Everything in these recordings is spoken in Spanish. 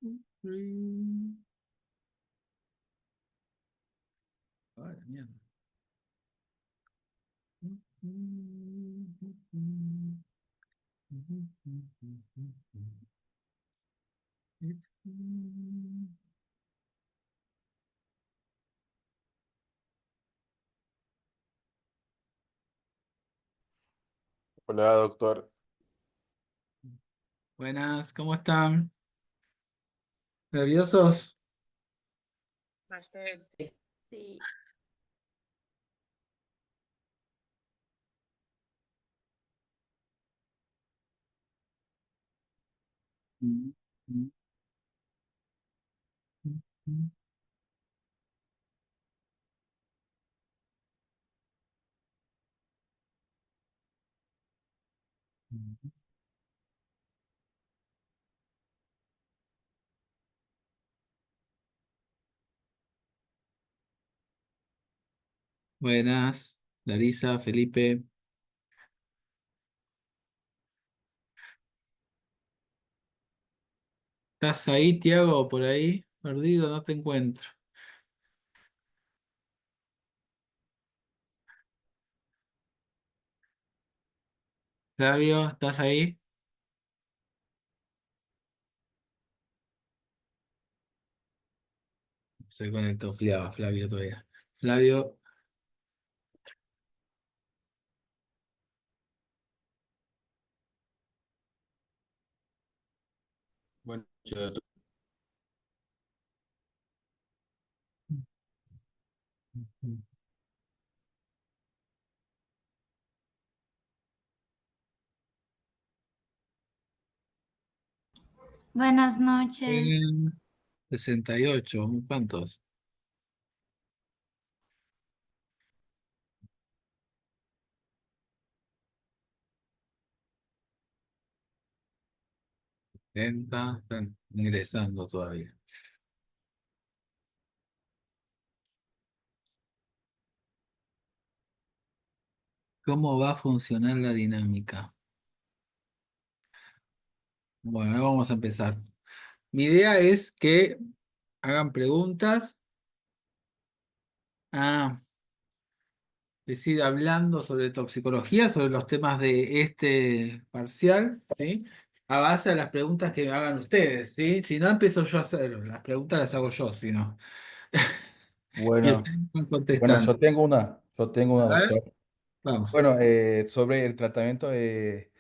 Ay, mierda. Hola, doctor. Buenas, ¿cómo están? ¿Nerviosos? Bastante. Sí. Buenas, Larisa, Felipe. ¿Estás ahí, Tiago, por ahí? Perdido, no te encuentro. Flavio, ¿estás ahí? Se conectó Flavio todavía. Flavio, Bueno, Buenas noches. 68, ¿cuántos? 70, están ingresando todavía. ¿Cómo va a funcionar la dinámica? Bueno, ahora vamos a empezar. Mi idea es que hagan preguntas. Ah, decir, hablando sobre toxicología, sobre los temas de este parcial, ¿sí? A base de las preguntas que me hagan ustedes, ¿sí? Si no, empiezo yo a hacer, las preguntas las hago yo, si no. Y bueno, ustedes van bueno, contestando. yo tengo una, A ver, doctor. vamos. Bueno, sobre el tratamiento de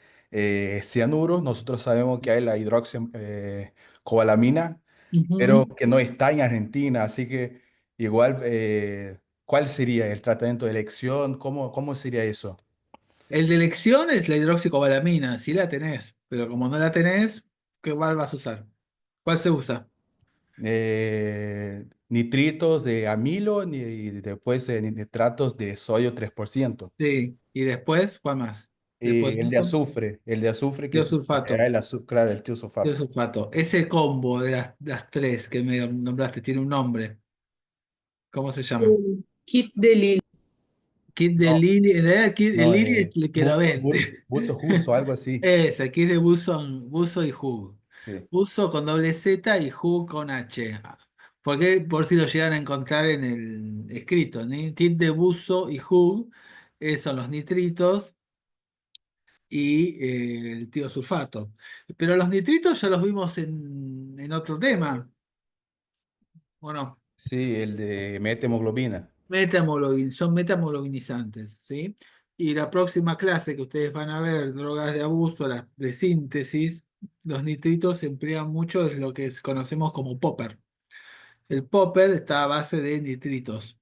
cianuro, nosotros sabemos que hay la hidroxicobalamina, pero Ujú. que no está en Argentina, así que igual, ¿cuál sería el tratamiento de elección? ¿Cómo sería eso? El de elección es la hidroxicobalamina, si la tenés, pero como no la tenés, ¿cuál vas a usar? ¿Cuál se usa? Nitritos de amilo y después nitratos de sodio 3%. Sí, y después, ¿cuál más? Después de eso, El de azufre que es tiosulfato. el azúcar, claro, el tiosulfato. Tiosulfato. Ese combo de las tres que me nombraste tiene un nombre. ¿Cómo se llama? Kit de Lili. Kit de No, Lili. En realidad, el no, Lili es el que lo vende. buto justo, algo así. Ese, kit de Buso y Hug. Sí. Buso con doble Z y Hug con H. Porque por si lo llegan a encontrar en el escrito, ¿no? Kit de Buso y Hug son los nitritos y el tiosulfato. Pero los nitritos ya los vimos en otro tema, ¿o no? Sí, el de methemoglobina. Son metamologinizantes, ¿sí? Y la próxima clase que ustedes van a ver, drogas de abuso, las de síntesis, los nitritos se emplean mucho en lo que conocemos como popper. El popper está a base de nitritos,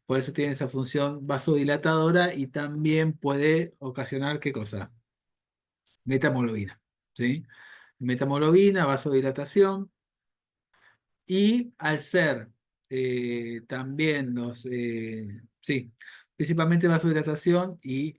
por eso tiene esa función vasodilatadora y también puede ocasionar, ¿qué cosa? Metamoglobina, ¿sí? Metamoglobina, vasodilatación. Y al ser también sí, principalmente vasodilatación y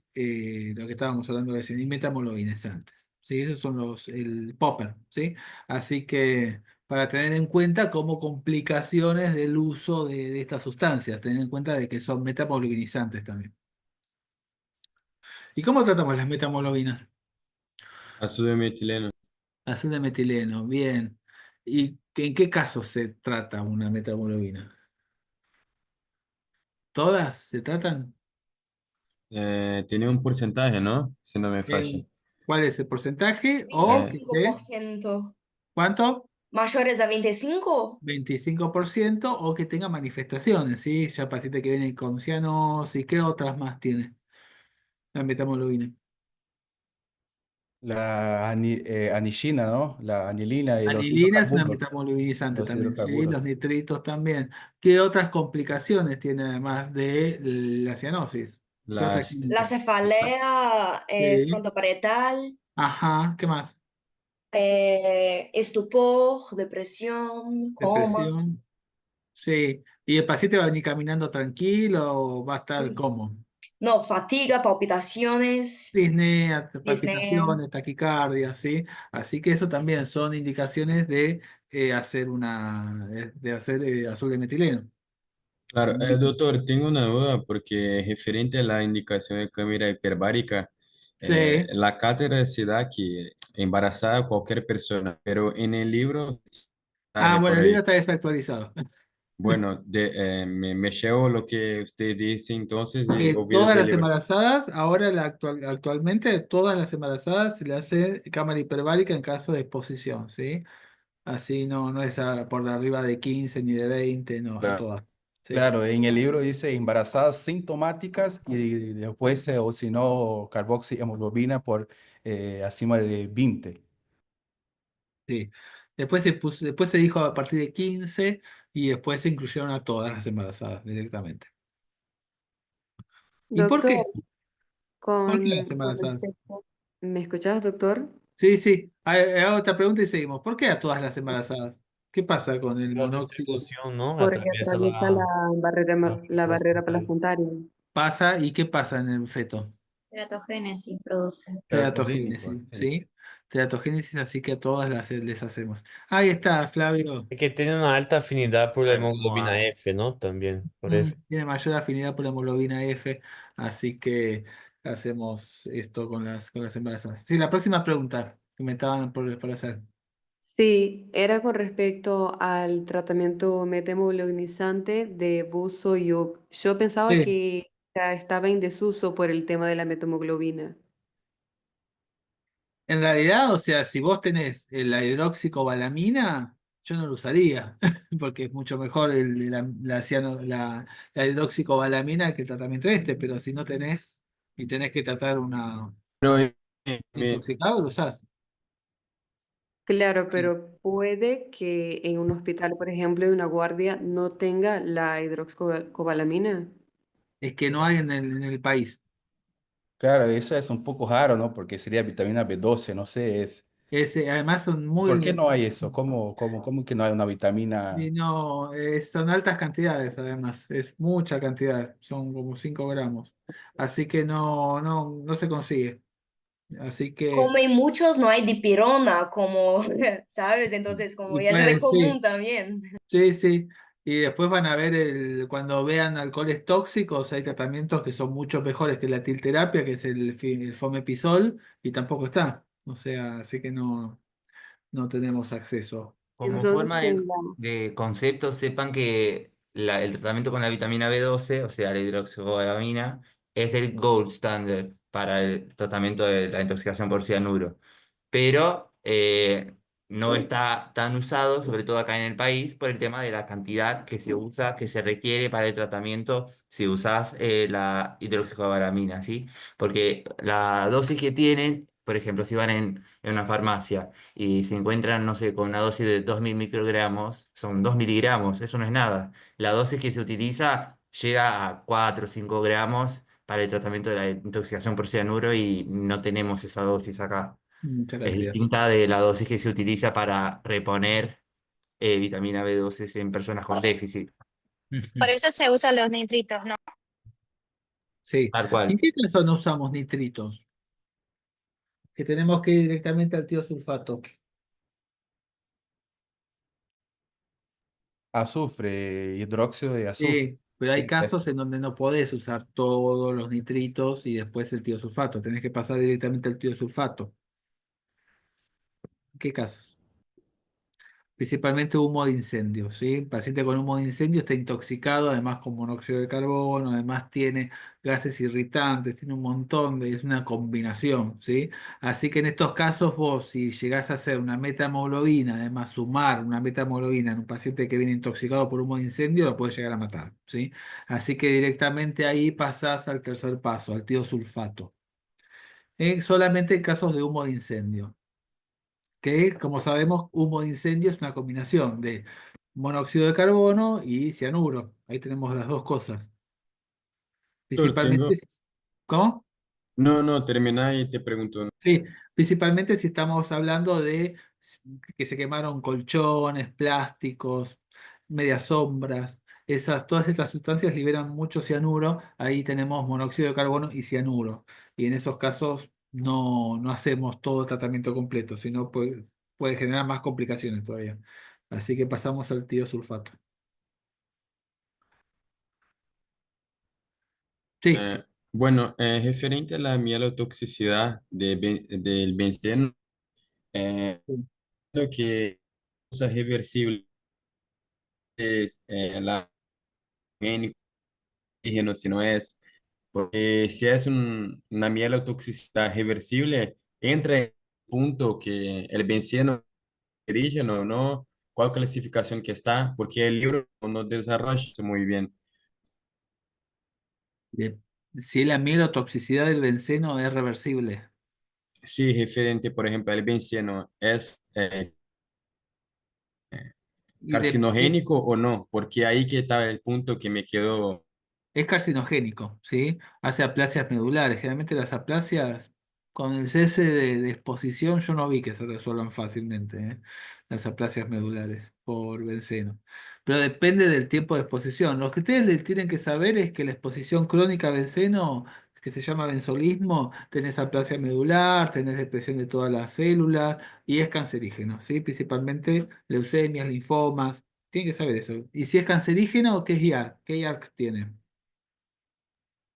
lo que estábamos hablando recién, y metamologinezantes. ¿Sí? Esos son el popper, ¿sí? Así que para tener en cuenta como complicaciones del uso de estas sustancias, tener en cuenta de que son metamologinizantes también. ¿Y cómo tratamos las metamologinas? Azul de metileno. Azul de metileno, bien. ¿Y en qué caso se trata una metahemoglobina? ¿Todas se tratan? Tiene un porcentaje, ¿no? Si no me falla. Eh, ¿Cuál es el porcentaje? O que Eh, esté, 25%. ¿cuánto? ¿Mayores a 25? 25% o que tenga manifestaciones, ¿sí? Ya paciente que viene con cianosis, ¿qué otras más tiene la metahemoglobina? La anilina, ¿no? La anilina y los Anilina es una hidrocarburos. metamovilizante Los también, ¿sí? Los hidrocarburos. nitritos también. ¿Qué otras complicaciones tiene además de la cianosis? ¿Qué otra las, La clínica? cefalea Sí. frontoparietal, Ajá, ¿qué más? estupor, depresión, coma. Depresión. Sí. ¿Y el paciente va a venir caminando tranquilo o va a estar Mm. cómodo? No, fatiga, palpitaciones, Disnea, disnea. palpitaciones, taquicardia, ¿sí? Así que eso también son indicaciones de de hacer azul de metileno. claro, También. doctor, tengo una duda porque referente a la indicación de cámara hiperbárica, Sí. la cátedra se da que embarazada cualquier persona, pero en el libro, Ah, bueno, por el libro ahí, está desactualizado. bueno, me llevo lo que usted dice entonces y olvido Todas del las libro. embarazadas, ahora actualmente, todas las embarazadas se le hace cámara hiperbárica en caso de exposición, ¿sí? Así no es por arriba de 15 ni de 20, no, a Claro. todas. ¿Sí? Claro, en el libro dice embarazadas sintomáticas y después, o si no, carboxihemoglobina por encima de 20. Sí. Después se dijo a partir de 15 y después se incluyeron a todas las embarazadas directamente. ¿Y por Doctor, qué? ¿Por qué las con embarazadas? respecto, ¿me escuchás, doctor? Sí, sí. Hago otra pregunta y seguimos. ¿Por qué a todas las embarazadas? ¿Qué pasa con el La monóxido? distribución, ¿no? Porque Atraviesa atraviesa la la barrera placentaria. placentaria. Pasa y qué pasa en el feto. Teratogénesis produce. Teratogénico, Teratogénesis, sí. ¿sí? Teratogénesis, así que a todas les hacemos. Ahí está, Flavio. Es que tiene una alta afinidad por la hemoglobina Adecuado. F, ¿no? También, por eso. Tiene mayor afinidad por la hemoglobina F, así que hacemos esto con las embarazadas. Sí, la próxima pregunta que me estaban por hacer. Sí, era con respecto al tratamiento metahemoglobinizante de buzo y yo pensaba Sí, que ya estaba en desuso por el tema de la metahemoglobina. en realidad, o sea, si vos tenés la hidroxicobalamina, yo no lo usaría, porque es mucho mejor la hidroxicobalamina que el tratamiento este, pero si no tenés y tenés que tratar una Pero me, intoxicado, lo usás. Claro, Sí. pero puede que en un hospital, por ejemplo, de una guardia no tenga la hidroxicobalamina. Es que no hay en el país. Claro, eso es un poco raro, ¿no? Porque sería vitamina B12, no sé, Además son ¿por qué muy, no hay eso? ¿Cómo que no hay una y vitamina? no, son altas cantidades además, es mucha cantidad, son como 5 gramos. Así que no se consigue. Así que, Como en muchos no hay dipirona, como, ¿sabes? Entonces, como y ya es re pues común sí, también. sí, sí. Y después van a ver cuando vean alcoholes tóxicos, hay tratamientos que son mucho mejores que la tilterapia, que es el Fomepisol, y tampoco está. O sea, así que no tenemos acceso. Como Entonces, forma en de concepto, sepan que el tratamiento con la vitamina B12, o sea, la hidroxicobalamina, es el gold standard para el tratamiento de la intoxicación por cianuro, pero no está tan usado, sobre todo acá en el país, por el tema de la cantidad que se usa, que se requiere para el tratamiento si usas la hidroxicobalamina, ¿sí? Porque la dosis que tienen, por ejemplo, si van en una farmacia y se encuentran, no sé, con una dosis de 2000 microgramos, son 2 miligramos, eso no es nada. La dosis que se utiliza llega a 4 o 5 gramos para el tratamiento de la intoxicación por cianuro y no tenemos esa dosis acá. Mucha Es cantidad. distinta de la dosis que se utiliza para reponer vitamina B12 en personas con déficit. Por Ujú. eso se usan los nitritos, ¿no? Sí. Tal ¿En cual. qué caso no usamos nitritos? Que tenemos que ir directamente al tiosulfato. Azufre, hidróxido de azufre. Sí, pero hay Sí, casos en donde no podés usar todos los nitritos y después el tiosulfato. Tenés que pasar directamente al tiosulfato. ¿Qué casos? principalmente humo de incendio, ¿sí? El paciente con humo de incendio está intoxicado, además con monóxido de carbono, además tiene gases irritantes, tiene un montón es una combinación, ¿sí? Así que en estos casos vos, si llegás a hacer una metahemoglobina, además sumar una metahemoglobina en un paciente que viene intoxicado por humo de incendio, lo puede llegar a matar, ¿sí? Así que directamente ahí pasás al tercer paso, al tiosulfato. Solamente en casos de humo de incendio que como sabemos, humo de incendio es una combinación de monóxido de carbono y cianuro. Ahí tenemos las dos cosas. Doctor, Principalmente, ¿cómo? no, termina y te pregunto. Sí, principalmente si estamos hablando de que se quemaron colchones, plásticos, medias sombras, todas estas sustancias liberan mucho cianuro, ahí tenemos monóxido de carbono y cianuro. Y en esos casos no hacemos todo el tratamiento completo, sino puede generar más complicaciones todavía. Así que pasamos al tiosulfato. Sí. Bueno, referente a la mielotoxicidad del benceno, lo que cosas reversibles es la antígeno, si no es, porque si es una mielotoxicidad reversible, entra en el punto que el benceno es cancerígeno, ¿no? ¿Cuál clasificación que está? Porque el libro no desarrolla eso muy bien. de- si la mielotoxicidad del benceno es reversible. Sí, referente, por ejemplo, al benceno, ¿es Y carcinogénico o no? Porque ahí que está el punto que me quedó. es carcinogénico, ¿sí? Hace aplasias medulares. Generalmente las aplasias, con el cese de exposición, yo no vi que se resuelvan fácilmente, ¿eh? Las aplasias medulares por benceno. Pero depende del tiempo de exposición. Lo que ustedes tienen que saber es que la exposición crónica a benceno, que se llama benzolismo, tenés aplasia medular, tenés depresión de todas las células y es cancerígeno, ¿sí? Principalmente leucemias, linfomas. Tienen que saber eso. Y si es cancerígeno, ¿qué es IARC? ¿Qué IARC tiene?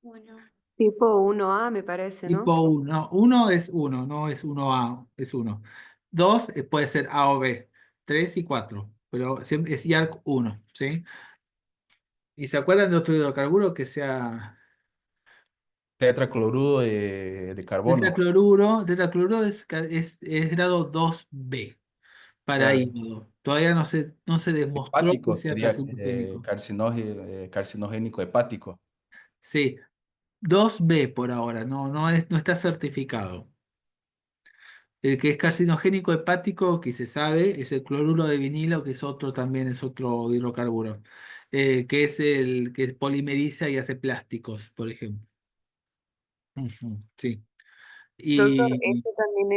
Bueno, Tipo 1A, me parece, ¿no? Tipo uno, uno es uno, no es uno a es uno. Dos puede ser A o B. Tres y cuatro, pero siempre es IARC uno, ¿sí? ¿Y se acuerdan de otro hidrocarburo que sea Tetracloruro de carbono. tetracloruro es grado 2B para Claro. hígado. Todavía no se demostró que Hepático sea sería carcinogénico. carcinogénico hepático. Sí, 2B por ahora, no está certificado. El que es carcinogénico hepático, que se sabe, es el cloruro de vinilo, que es otro también, es otro hidrocarburo, que es el que polimeriza y hace plásticos, por ejemplo. Ujú, sí. Doctor, Y este también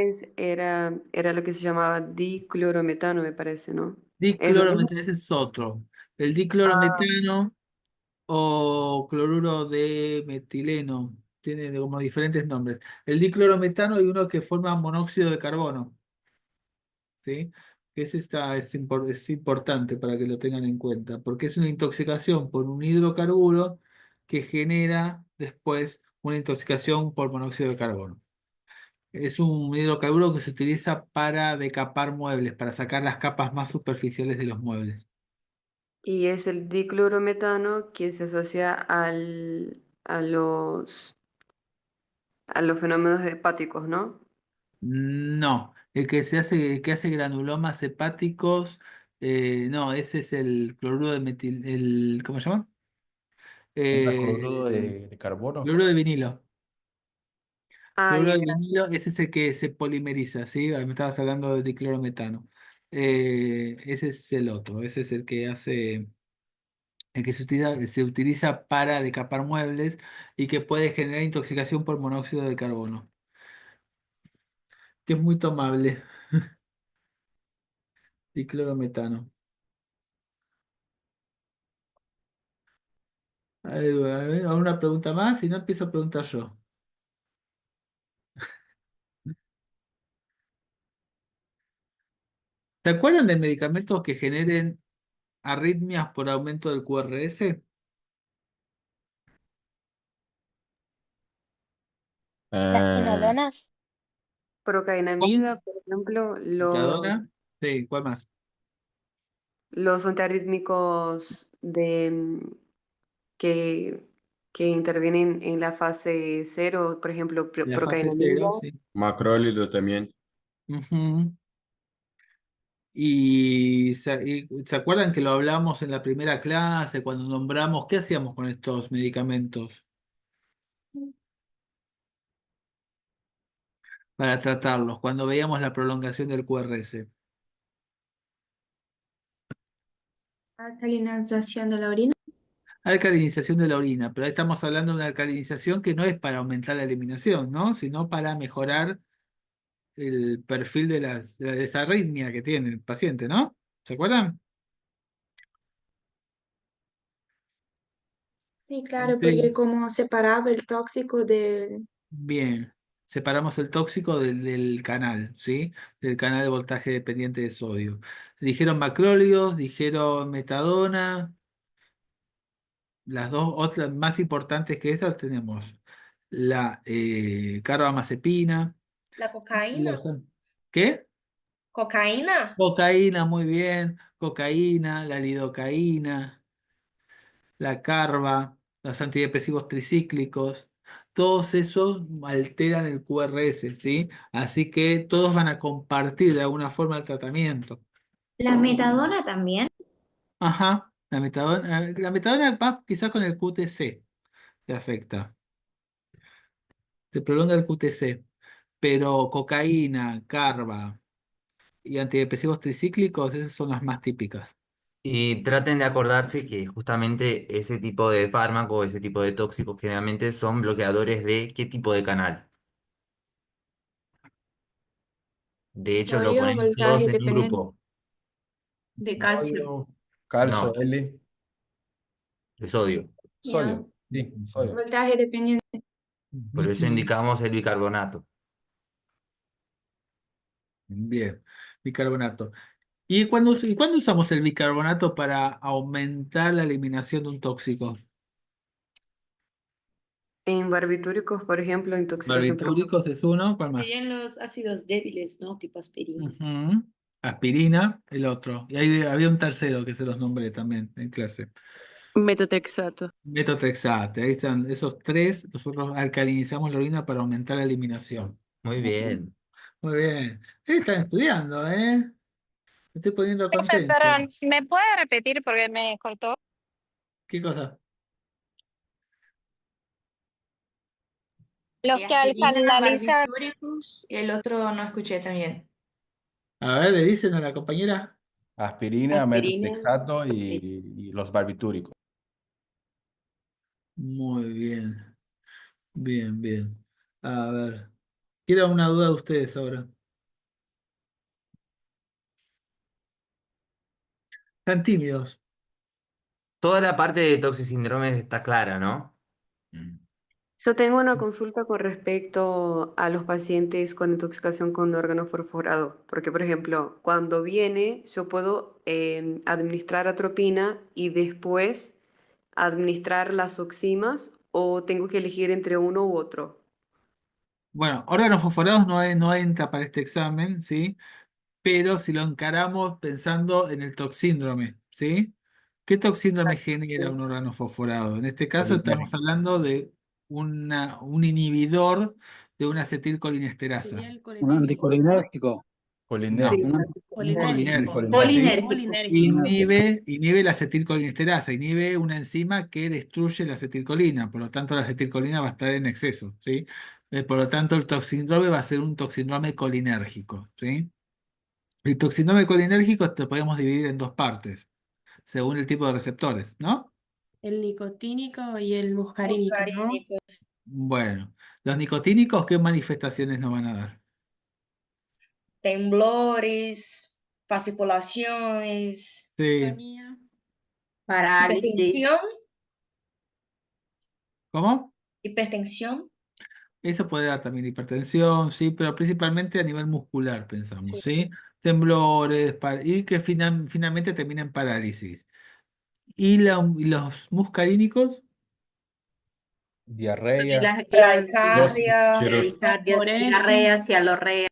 era lo que se llamaba diclorometano, me parece, ¿no? ¿Es lo mismo? diclorometano, ese es otro. El Ah, diclorometano o cloruro de metileno, tiene como diferentes nombres. El diclorometano y uno que forma monóxido de carbono. ¿Sí? Es importante para que lo tengan en cuenta, porque es una intoxicación por un hidrocarburo que genera después una intoxicación por monóxido de carbono. Es un hidrocarburo que se utiliza para decapar muebles, para sacar las capas más superficiales de los muebles. y es el diclorometano que se asocia a los fenómenos hepáticos, ¿no? No, el que hace granulomas hepáticos, no, ese es el cloruro de ¿cómo se llama? Tetracloruro Eh, de carbono. cloruro de vinilo. Ah, Cloruro ya, de ya. vinilo, ese es el que se polimeriza, ¿sí? Me estabas hablando de diclorometano. Ese es el otro, ese es el que se utiliza para decapar muebles y que puede generar intoxicación por monóxido de carbono, que es muy tomable, diclorometano. A ver, ¿alguna pregunta más? Si no, empiezo a preguntar yo. ¿Te acuerdan de medicamentos que generen arritmias por aumento del QRS? las eh, quinolonas, Procainamida, por ejemplo, ¿Metadona? Sí, ¿cuál más? los antiarrítmicos que, que intervienen en la fase 0, por ejemplo, La fase procainamida. 0, sí. Macrólido también. Ujú. Y se acuerdan que lo hablamos en la primera clase, cuando nombramos, ¿qué hacíamos con estos medicamentos para tratarlos? Cuando veíamos la prolongación del QRS. Alcalinización de la orina. Alcalinización de la orina, pero ahí estamos hablando de una alcalinización que no es para aumentar la eliminación, ¿no? Sino para mejorar el perfil de la desarritmia que tiene el paciente, ¿no? ¿Se acuerdan? Sí, claro, Sí. porque como separado el tóxico del... Bien, separamos el tóxico del canal, ¿sí? Del canal de voltaje dependiente de sodio. Dijeron macrólidos, dijeron metadona, las dos otras más importantes que esas tenemos la carbamazepina. La cocaína. ¿Qué? Cocaína. Cocaína, muy bien, cocaína, la lidocaína, la carba, los antidepresivos tricíclicos, todos esos alteran el QRS, ¿sí? Así que todos van a compartir de alguna forma el tratamiento. La metadona también. Ajá, la metadona va quizás con el QTC te afecta, te prolonga el QTC, pero cocaína, carba y antidepresivos tricíclicos, esas son las más típicas. Y traten de acordarse que justamente ese tipo de fármaco, ese tipo de tóxicos generalmente son bloqueadores de ¿qué tipo de canal? De hecho, lo Sodio, ponen todos voltaje en un dependiente grupo. de calcio. Sodio, calcio, No, L, de sodio. Ya. sodio. Sí, sodio. Voltaje dependiente. Por eso Ujú. indicamos el bicarbonato. Bien, bicarbonato. ¿Y cuándo usamos el bicarbonato para aumentar la eliminación de un tóxico? En barbitúricos, por ejemplo, intoxicación por... Barbitúricos es uno, ¿cuál más? Serían los ácidos débiles, ¿no? Tipo aspirina. Ujú. Aspirina, el otro. Y ahí había un tercero que se los nombré también en clase. Metotrexato. Metotrexate, ahí están esos tres. Nosotros alcalinizamos la orina para aumentar la eliminación. Muy bien. Muy bien. Están estudiando, ¿eh? Me estoy poniendo Profe, contento. perdón, ¿me puede repetir porque me cortó? ¿Qué cosa? Los que alcalinizan. Barbitúricos, el otro no escuché también. A ver, le dicen a la compañera. Aspirina, Aspirina. metotrexato y los barbitúricos. Muy bien. Bien, bien. A ver. Quiero una duda de ustedes ahora. Están tímidos. Toda la parte de toxisíndrome está clara, ¿no? Yo tengo una consulta con respecto a los pacientes con intoxicación con órgano fosforado, porque por ejemplo, cuando viene, yo puedo administrar atropina y después administrar las oximas o tengo que elegir entre uno u otro. Bueno, órganos fosforados no entra para este examen, ¿sí? Pero si lo encaramos pensando en el toxíndrome, ¿sí? ¿Qué toxíndrome genera un órgano fosforado? En este caso estamos Colinérgico. hablando de un inhibidor de una acetilcolinesterasa. Sería el Un colinérgico. anticolinérgico. No, Colinérgico. Un un Colinérgico. colinérgico, ¿sí? Colinérgico. Inhibe la acetilcolinesterasa, inhibe una enzima que destruye la acetilcolina, por lo tanto la acetilcolina va a estar en exceso, ¿sí? Por lo tanto el toxíndrome va a ser un toxíndrome colinérgico, ¿sí? El toxíndrome colinérgico lo podemos dividir en dos partes, según el tipo de receptores, ¿no? El nicotínico y el muscarínico, ¿no? Muscarínico. Bueno, los nicotínicos, ¿qué manifestaciones nos van a dar? Temblores, fasciculaciones, Sí, Atonía. hipertensión, ¿cómo? hipertensión. Eso puede dar también hipertensión, sí, pero principalmente a nivel muscular, pensamos, Sí. ¿sí? Temblores, y que finalmente termina en parálisis. ¿Y los muscarínicos? Diarrea, Bradicardia, cirrosis. Diarrea, cialorrea.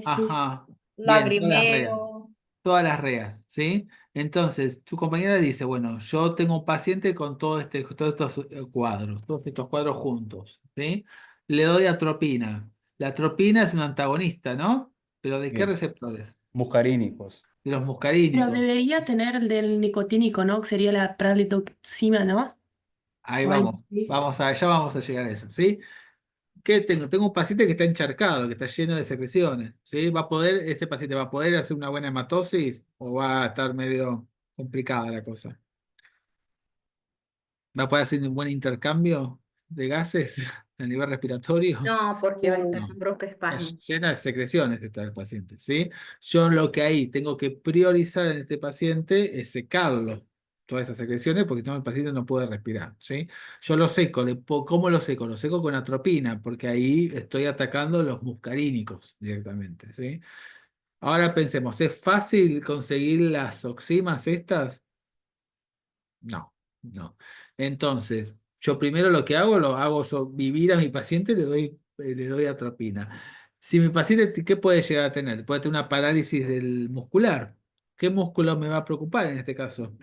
Ajá, bien, lagrimeo. todas las reas, ¿sí? Entonces, su compañera dice, bueno, yo tengo un paciente con todos estos cuadros, todos estos cuadros juntos, ¿sí? Le doy atropina. La atropina es un antagonista, ¿no? ¿Pero de qué Bien. receptores? Muscarínicos. De los Pero muscarínicos. debería tener el del nicotínico, ¿no? Que sería la pralitoxina, ¿no? Ahí O algo vamos, así. ya vamos a llegar a eso, ¿sí? ¿Qué tengo? Tengo un paciente que está encharcado, que está lleno de secreciones, ¿sí? ¿Ese paciente va a poder hacer una buena hematosis o va a estar medio complicada la cosa? ¿Va a poder hacer un buen intercambio de gases a nivel respiratorio? No, porque va a estar No. con Está broncoespasmos. llena de secreciones está el paciente, ¿sí? Yo lo que ahí tengo que priorizar en este paciente es secarlo, todas esas secreciones, porque si no el paciente no puede respirar, ¿sí? Yo lo seco, ¿cómo lo seco? Lo seco con atropina, porque ahí estoy atacando los muscarínicos directamente, ¿sí? Ahora pensemos, ¿es fácil conseguir las oximas estas? No, no. Entonces, yo primero lo que hago, lo hago vivir a mi paciente, le doy atropina. Si mi paciente, ¿qué puede llegar a tener? Puede tener una parálisis del muscular. ¿Qué músculo me va a preocupar en este caso?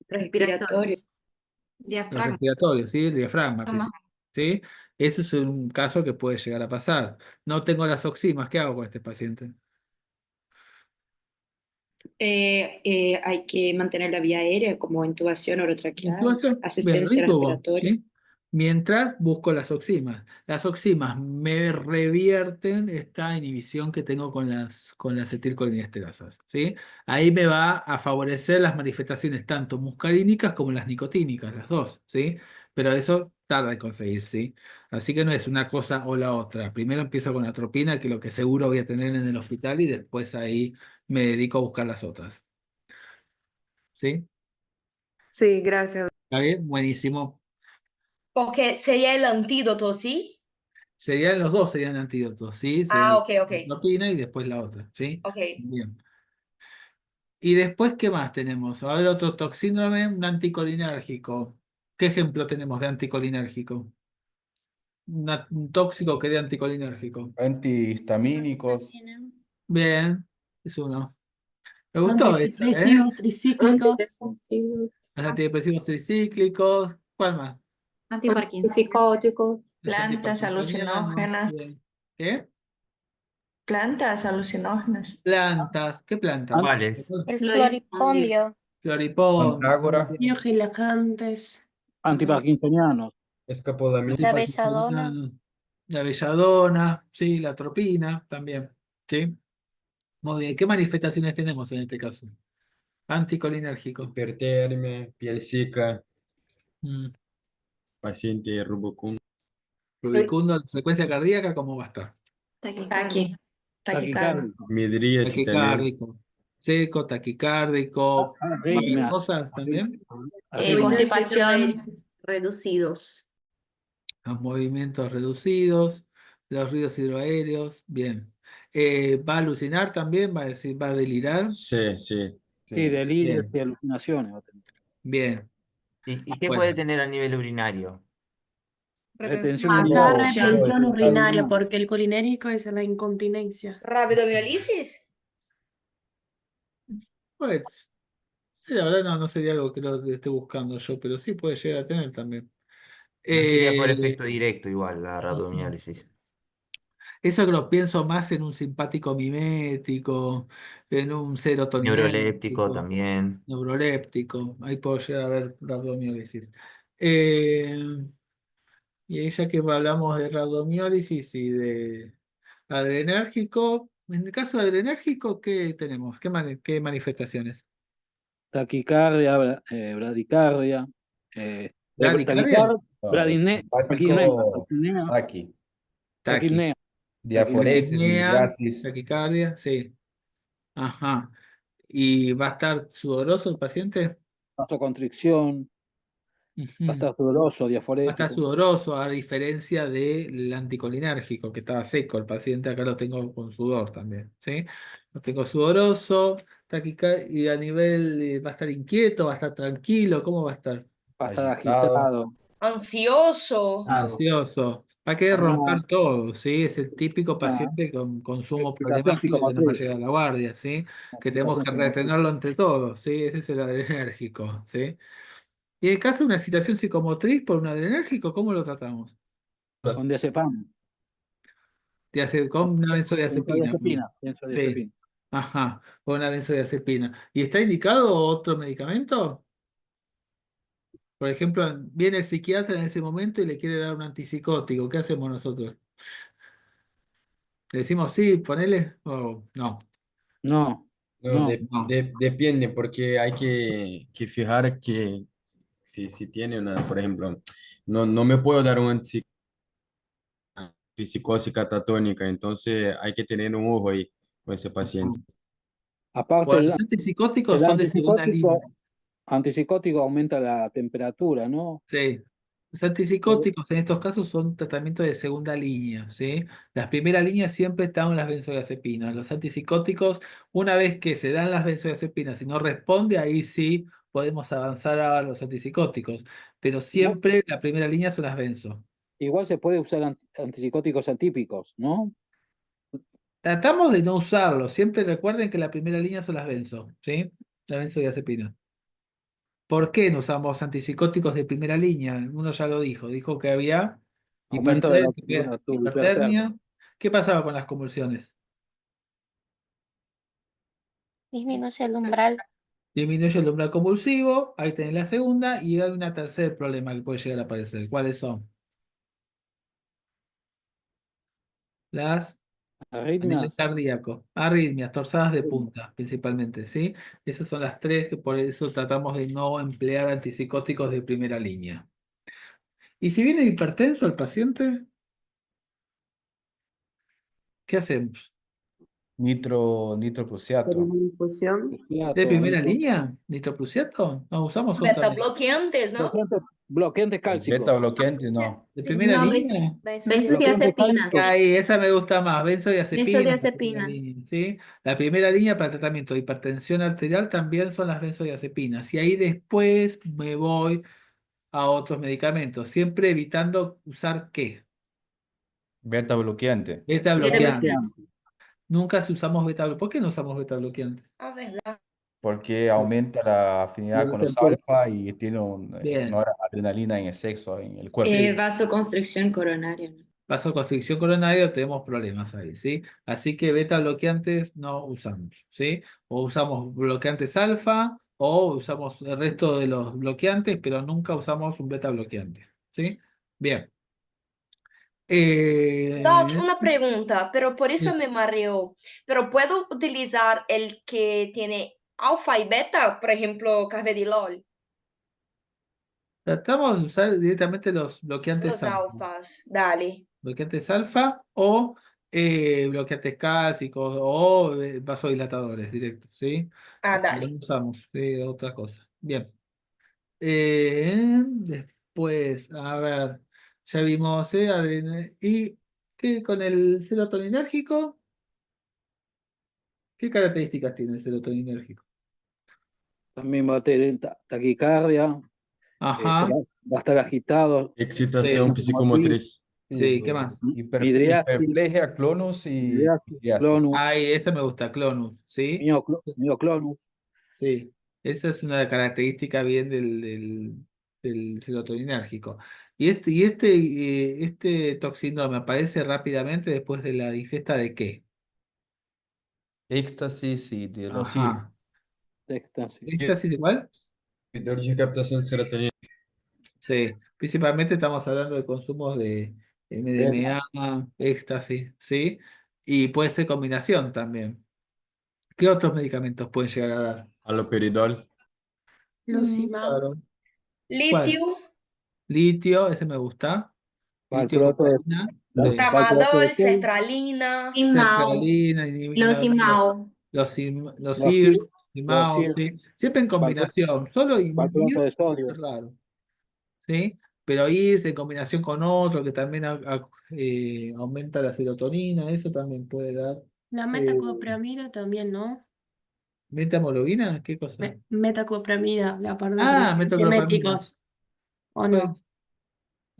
Respiratorio. Los Diafragma. respiratorios, ¿sí? El diafragma, Toma. ¿sí? Eso es un caso que puede llegar a pasar. No tengo las oximas, ¿qué hago con este paciente? Hay que mantener la vía aérea como intubación orotraqueal, Intubación, bien, asistencia intubo, respiratoria. ¿sí? Mientras busco las oximas. Las oximas me revierten esta inhibición que tengo con las acetilcolinesterasas, ¿sí? Ahí me va a favorecer las manifestaciones tanto muscarínicas como las nicotínicas, las dos, ¿sí? Pero eso tarda en conseguir, ¿sí? Así que no es una cosa o la otra. Primero empiezo con atropina, que es lo que seguro voy a tener en el hospital, y después ahí me dedico a buscar las otras, ¿sí? Sí, gracias. ¿Está bien? Buenísimo. Porque sería el antídoto, ¿sí? Los dos serían antídotos, ¿sí? Ah, Serían ok, ok, la atropina y después la otra, ¿sí? ok. Bien. Y después, ¿qué más tenemos? A ver, otro toxíndrome, un anticolinérgico. ¿Qué ejemplo tenemos de anticolinérgico? Un tóxico que dé anticolinérgico. Antihistamínicos. Bien, es uno. Me gustó esa, ¿eh? Antidepresivos, tricíclicos, Antidepresivos. Los antidepresivos tricíclicos. ¿Cuál más? Antipsicóticos. Los Plantas antiparkinsonianos. alucinógenas. Bien. ¿Qué? Plantas alucinógenas. Plantas. ¿Qué plantas? ¿Cuáles? El floripondio. Floripondio. Mandrágora. biorelajantes. Antiparkinsonianos. Escapolamina. La belladona. La belladona, sí, la atropina también, ¿sí? Muy bien, ¿qué manifestaciones tenemos en este caso? Anticolinérgico. Hipertermia, piel seca, Mm. paciente rubicundo. Rubicundo, frecuencia cardíaca, ¿cómo va a estar? Taquicardia. Taquicárdico. Midrías y también Taquicárdico, seco, taquicárdico, ¿otras Arritmias. cosas también? Arritmias. Constipación. Reducidos. Los movimientos reducidos, los ruidos hidroaéreos, bien. ¿Va a alucinar también? ¿Va a decir, va a delirar? sí, sí. Sí, delirios Bien, y alucinaciones. bien. ¿Y qué puede Bueno, tener a nivel urinario? Retención La urinaria. retención urinaria, urinaria. porque el colinérico es la incontinencia. Rabdomiolisis. pues, sí, la verdad no sería algo que lo esté buscando yo, pero sí puede llegar a tener también. No sería por Eh, efecto directo igual la rabdomiólisis. Eso que lo pienso más en un simpático mimético, en un Neuroléptico serotoninérgico, también. neuroléptico. Ahí puedo llegar a ver rabdomiólisis. Eh, y ahí ya que hablamos de rabdomiólisis y de adrenérgico, en el caso de adrenérgico, ¿qué tenemos? ¿Qué manifestaciones? Taquicardia, bradicardia. ¿Bradicardia? Simpático, aquí. Taqui. Taquipnea. Diaforesis, Taquipnea, midriasis. taquicardia, sí. Ajá. ¿Y va a estar sudoroso el paciente? Vasoconstricción. Va a Ujú. estar sudoroso, Va a estar diaforético. sudoroso, a diferencia del anticolinérgico, que estaba seco el paciente, acá lo tengo con sudor también, ¿sí? Lo tengo sudoroso, y a nivel, va a estar inquieto, va a estar tranquilo, ¿cómo va a estar? Va a estar Agitado. agitado. Ansioso. Ansioso, Va a querer romper Una, todo, ¿sí? Es el típico una paciente con consumo excitación problemático que no va a psicomotriz. llegar a la guardia, ¿sí? Que tenemos Excitación que psicomotriz. retenerlo entre todos, ¿sí? Ese es el adrenérgico, ¿sí? Y en caso de una excitación psicomotriz por un adrenérgico, ¿cómo lo tratamos? Con diazepam. Con una benzodiazepina. Benzodiazepina. Sí, Benzodiazepina. ajá, con una benzodiazepina. ¿Y está indicado otro medicamento? Por ejemplo, viene el psiquiatra en ese momento y le quiere dar un antipsicótico. ¿Qué hacemos nosotros? ¿Le decimos sí, ponele? ¿O no? No, No, no. No. depende, porque hay que fijar que si tiene una, por ejemplo, no me puedo dar un antipsicosis catatónica, entonces hay que tener un ojo ahí con ese paciente. Aparte, Bueno, los antipsicóticos el son de segunda línea. antipsicótico aumenta la temperatura, ¿no? Sí. Los antipsicóticos en estos casos son tratamientos de segunda línea, ¿sí? Las primeras líneas siempre están en las benzodiazepinas. Los antipsicóticos, una vez que se dan las benzodiazepinas y no responde, ahí sí podemos avanzar a los antipsicóticos. Pero Igual, siempre la primera línea son las benzo. igual se puede usar antipsicóticos atípicos, ¿no? Tratamos de no usarlos. Siempre recuerden que la primera línea son las benzo, ¿sí? Las benzodiazepinas. ¿Por qué no usamos antipsicóticos de primera línea? Uno ya lo dijo. Dijo que había Aumento de la temperatura, hipertermia. hipertermia. ¿Qué pasaba con las convulsiones? Disminuye el umbral. Disminuye el umbral convulsivo. Ahí tenés la segunda. Y hay un tercer problema que puede llegar a aparecer. ¿Cuáles son? Las a nivel Arritmias. cardíaco. Arritmias, torsadas de punta, principalmente, ¿sí? Esas son las tres que por eso tratamos de no emplear antipsicóticos de primera línea. ¿Y si viene hipertenso el paciente? ¿Qué hacemos? Nitroprusiato. Infusión. ¿De primera línea? ¿Nitroprusiato? No, usamos otra. Beta bloqueantes, ¿no? Bloqueantes El beta cálcicos. bloqueante, no. ¿De primera No, línea? benzodiazepina. Ahí, esa me gusta más. Benzodiazepinas, la primera Benzodiazepinas. línea, ¿sí? La primera línea para el tratamiento de hipertensión arterial también son las benzodiazepinas. Y ahí después me voy a otros medicamentos, siempre evitando usar ¿qué? Beta bloqueante. Beta Beta bloqueante. bloqueante. Nunca se usamos beta bloqueante. ¿Por qué no usamos beta bloqueante? Ah, verdad. Porque aumenta la afinidad con los alfa y tiene Bien. adrenalina en exceso en el cuerpo. Vasoconstricción coronaria, ¿no? Vasoconstricción coronaria, tenemos problemas ahí, ¿sí? Así que beta bloqueantes no usamos, ¿sí? O usamos bloqueantes alfa o usamos el resto de los bloqueantes, pero nunca usamos un beta bloqueante, ¿sí? Bien. Doc, una pregunta, pero por eso Sí. me mareó. ¿Pero puedo utilizar el que tiene alfa y beta? Por ejemplo, carvedilol. Tratamos de usar directamente los bloqueantes Los alfa. alfas, dale. Bloqueantes alfa o bloqueantes cálcicos o vasodilatadores directos, ¿sí? Ah, No dale. usamos otra cosa. Bien. Después, a ver, ya vimos, ¿y qué con el serotoninérgico? ¿Qué características tiene el serotoninérgico? También va a tener taquicardia. Ajá, Va a estar agitado. Excitación sí, psicomotriz. sí, ¿qué más? Midriasis, Hiperplegia, clonus y midriasis, psoriasis. clonus, Ay, esa me gusta, clonus, ¿sí? mioclonus. Sí, esa es una característica bien del serotoninérgico. Este toxíndrome aparece rápidamente después de la ingesta de ¿qué? Éxtasis y de los Ajá. Éxtasis. ¿Éxtasis igual? De captación de serotonina. Sí, principalmente estamos hablando de consumos de MDMA, éxtasis, ¿sí? Y puede ser combinación también. ¿Qué otros medicamentos pueden llegar a dar? Haloperidol. Losima. Claro. ¿Cuál? Litio, Litio, ese me gusta. Litio Valproato de, cocaína, sí. valproato de tramadol, sodio, sertralina. Imao. Sertralina, Los Imao. los los IRS, IMAO, IR, ¿sí? Siempre en combinación. Solo valproato de IRS sodio. es raro, ¿sí? Pero IRS en combinación con otro que también aumenta la serotonina, eso también puede dar. La Eh, metaclopramida también, ¿no? ¿Metamologuina? ¿Qué cosa? Metaclopramida, la parte de Ah, los metoclopramina. antieméticos, ¿o Puede, no?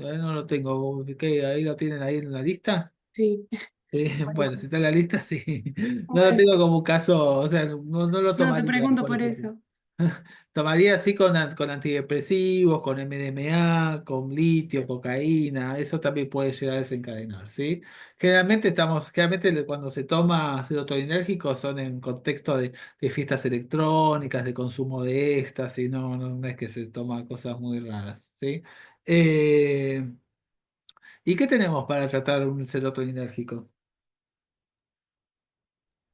Todavía no lo tengo. ¿Qué? ¿Ahí lo tienen ahí en la lista? Sí. Sí, bueno, si está en la lista, sí. No lo Bueno, tengo como un caso, o sea, no lo no, te tomaría, pregunto por por ejemplo. eso. Tomaría así con antidepresivos, con MDMA, con litio, cocaína, eso también puede llegar a desencadenar, ¿sí? Generalmente cuando se toma serotoninérgicos son en contexto de fiestas electrónicas, de consumo de éxtasis, no es que se toma cosas muy raras, ¿sí? Eh, ¿Y qué tenemos para tratar un serotoninérgico?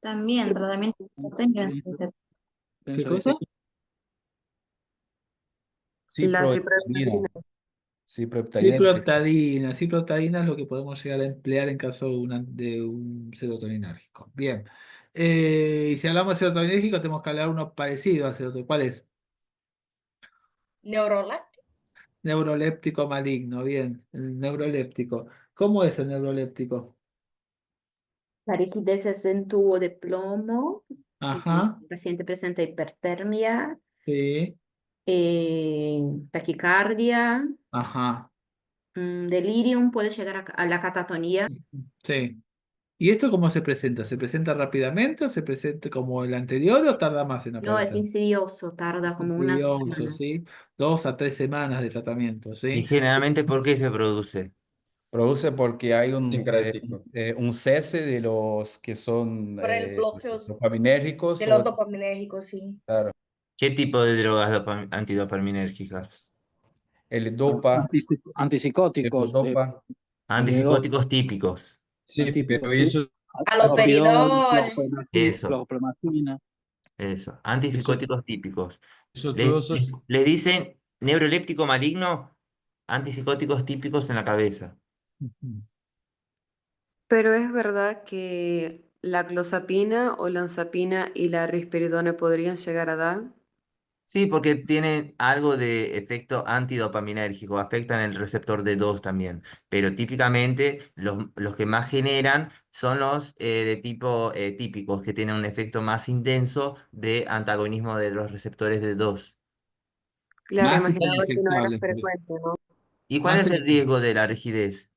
También tratamiento de ¿Qué cosa? La Ciproheptadina. ciproheptadina. Ciproheptadina, sí. Ciproheptadina es lo que podemos llegar a emplear en caso de un serotoninérgico. Bien. Y si hablamos de serotoninérgico, tenemos que hablar uno parecido al serotoninérgico. ¿Cuál es? Neuroléptico. Neuroléptico maligno. Bien, el neuroléptico. ¿Cómo es el neuroléptico? La rigidez es en tubo de plomo. Ajá, El paciente presenta hipertermia, sí, taquicardia, ajá, delirium, puede llegar a la catatonía. sí. ¿Y esto cómo se presenta? ¿Se presenta rápidamente o se presenta como el anterior o tarda más en No, es aparecer? insidioso, tarda como unas Insidioso, semanas. ¿sí? 2 a 3 semanas de tratamiento, Y ¿sí? generalmente, ¿por qué se produce? Produce porque hay Sincrético. un cese de los que son Por el bloqueo dopaminérgicos de los o, dopaminérgicos, sí. claro, ¿Qué tipo de drogas antidopaminérgicas? el dopa, el Antipsicóticos, dopa. Antipsicóticos típicos. Sí, típicos, pero ¿sí? eso, Alopidol, Aloperidol. Eso, clorpromazina. eso. eso, Antipsicóticos típicos. eso Les, todos les, esos, les dicen neuroléptico maligno, antipsicóticos típicos en la cabeza. Ujú. Pero es verdad que la clozapina o lanzapina y la risperidona podrían llegar a dar. Sí, porque tienen algo de efecto antidopaminérgico, afectan el receptor D2 también, pero típicamente los que más generan son los de tipo típicos, que tienen un efecto más intenso de antagonismo de los receptores D2. Claro, Más si son imaginaba que no era inyectables, frecuente, ¿no? ¿Y cuál más es si- el riesgo de la rigidez?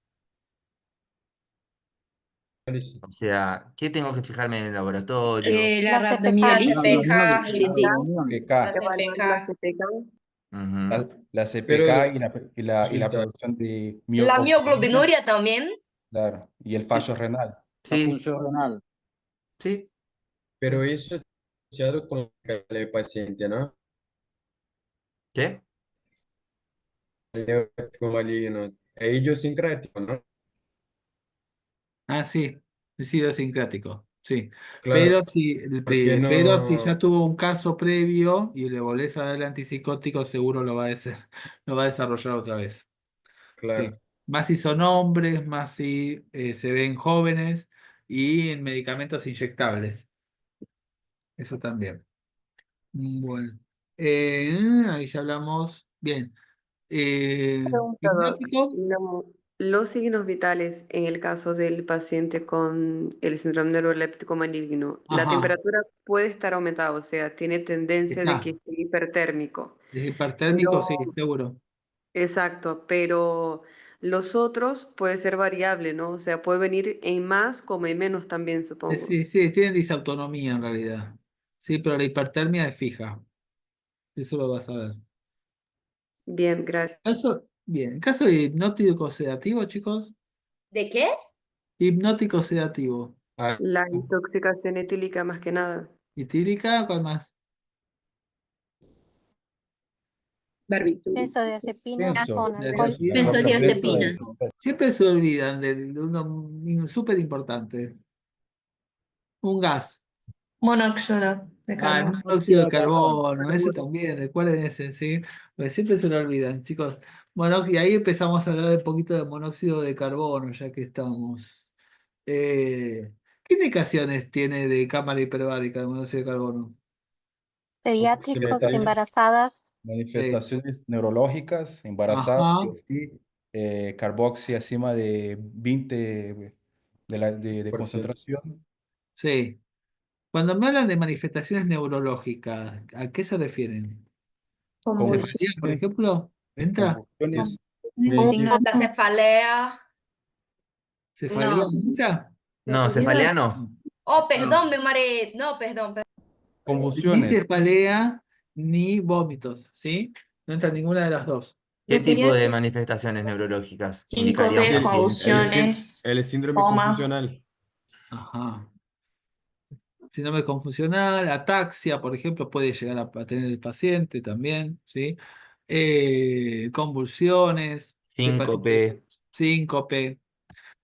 eso. O sea, ¿qué tengo que fijarme en el laboratorio? La La CPK. La rabdomiólisis, CPK, crisis. la CPK, Evaluar la CPK. CPK. Ujú. la CPK Pero y la consulta, producción de La mioglobinas, mioglobinuria también. claro, y el Sí, fallo renal. La sí, función renal. sí. pero eso es asociado con el paciente, ¿no? ¿Qué? Como maligno. Es idiosincrático, ¿no? Ah, sí, es idiosincrático, sí. Claro, porque Pero si no, ya tuvo un caso previo y le volvés a dar el antipsicótico, seguro lo va a desarrollar otra vez. Sí. claro. Más si son hombres, más si se ven jóvenes y en medicamentos inyectables. Eso también. Bueno. Ahí ya hablamos. Bien. Preguntado, Hipnótico. los signos vitales en el caso del paciente con el síndrome neuroléptico maligno, la Ajá. temperatura puede estar aumentada, o sea, tiene tendencia de que Está. esté hipertérmico. Es hipertérmico, sí, Pero, seguro. exacto, pero los otros puede ser variable, ¿no? O sea, puede venir en más como en menos también, supongo. Sí, sí, tienen disautonomía en realidad. Sí, pero la hipertermia es fija. Eso lo vas a ver. Bien, gracias. Bien, caso de hipnótico sedativo, chicos. ¿De qué? Hipnótico sedativo. Ah, La intoxicación etílica más que nada. ¿Etílica? ¿Cuál más? Barbitúricos. Benzodiazepina con alcohol. Benzodiazepinas. Siempre se olvidan de uno súper importante. Un gas. Monóxido de Ah, el carbono. monóxido de carbono, ese también, recuerden ese, ¿sí? Porque siempre se lo olvidan, chicos. Bueno, y ahí empezamos a hablar un poquito de monóxido de carbono, ya que estamos. ¿Qué indicaciones tiene de cámara hiperbárica el monóxido de carbono? Pediátricos, embarazadas. Sí. Manifestaciones neurológicas, embarazadas, Ajá, sí o sí, carboxia encima de 20 de por cierto. concentración, sí. Cuando me hablan de manifestaciones neurológicas, ¿a qué se refieren? ¿Cefalea, por convulsiones, ejemplo? ¿Entra? con- convulsiones, Decir, La cefalea. ¿Cefalea No. entra? No, cefalea no. Oh, perdón, me mareé. No, perdón, perdón. Ni Convulsiones. cefalea ni vómitos, ¿sí? No entra ninguna de las dos. ¿Qué Yo quería tipo de manifestaciones neurológicas Síncope, indicarían el, paciente? el síndrome coma. confusional. Ajá. Síndrome confusional, ataxia, por ejemplo, puede llegar a tener el paciente también, ¿sí? Convulsiones, el paciente, Síncope. síncope.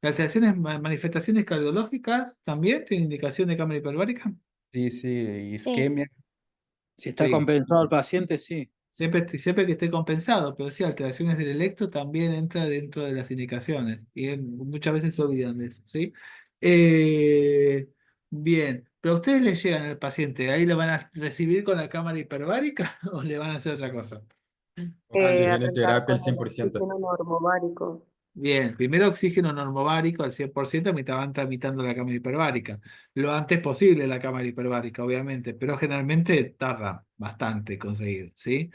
Alteraciones, manifestaciones cardiológicas también tiene indicación de cámara hiperbárica. Sí, sí, isquemia. Si está Sí. compensado el paciente, sí. Siempre que esté compensado, pero sí, alteraciones del electro también entra dentro de las indicaciones y muchas veces se olvidan de eso, ¿sí? Eh, bien, pero ustedes le llegan al paciente, ¿ahí lo van a recibir con la cámara hiperbárica o le van a hacer otra cosa? Arrancar Oxigenoterapia con al el 100%. oxígeno normovárico. Bien, primero oxígeno normovárico al 100% mientras van tramitando la cámara hiperbárica. Lo antes posible la cámara hiperbárica, obviamente, pero generalmente tarda bastante conseguir, ¿sí?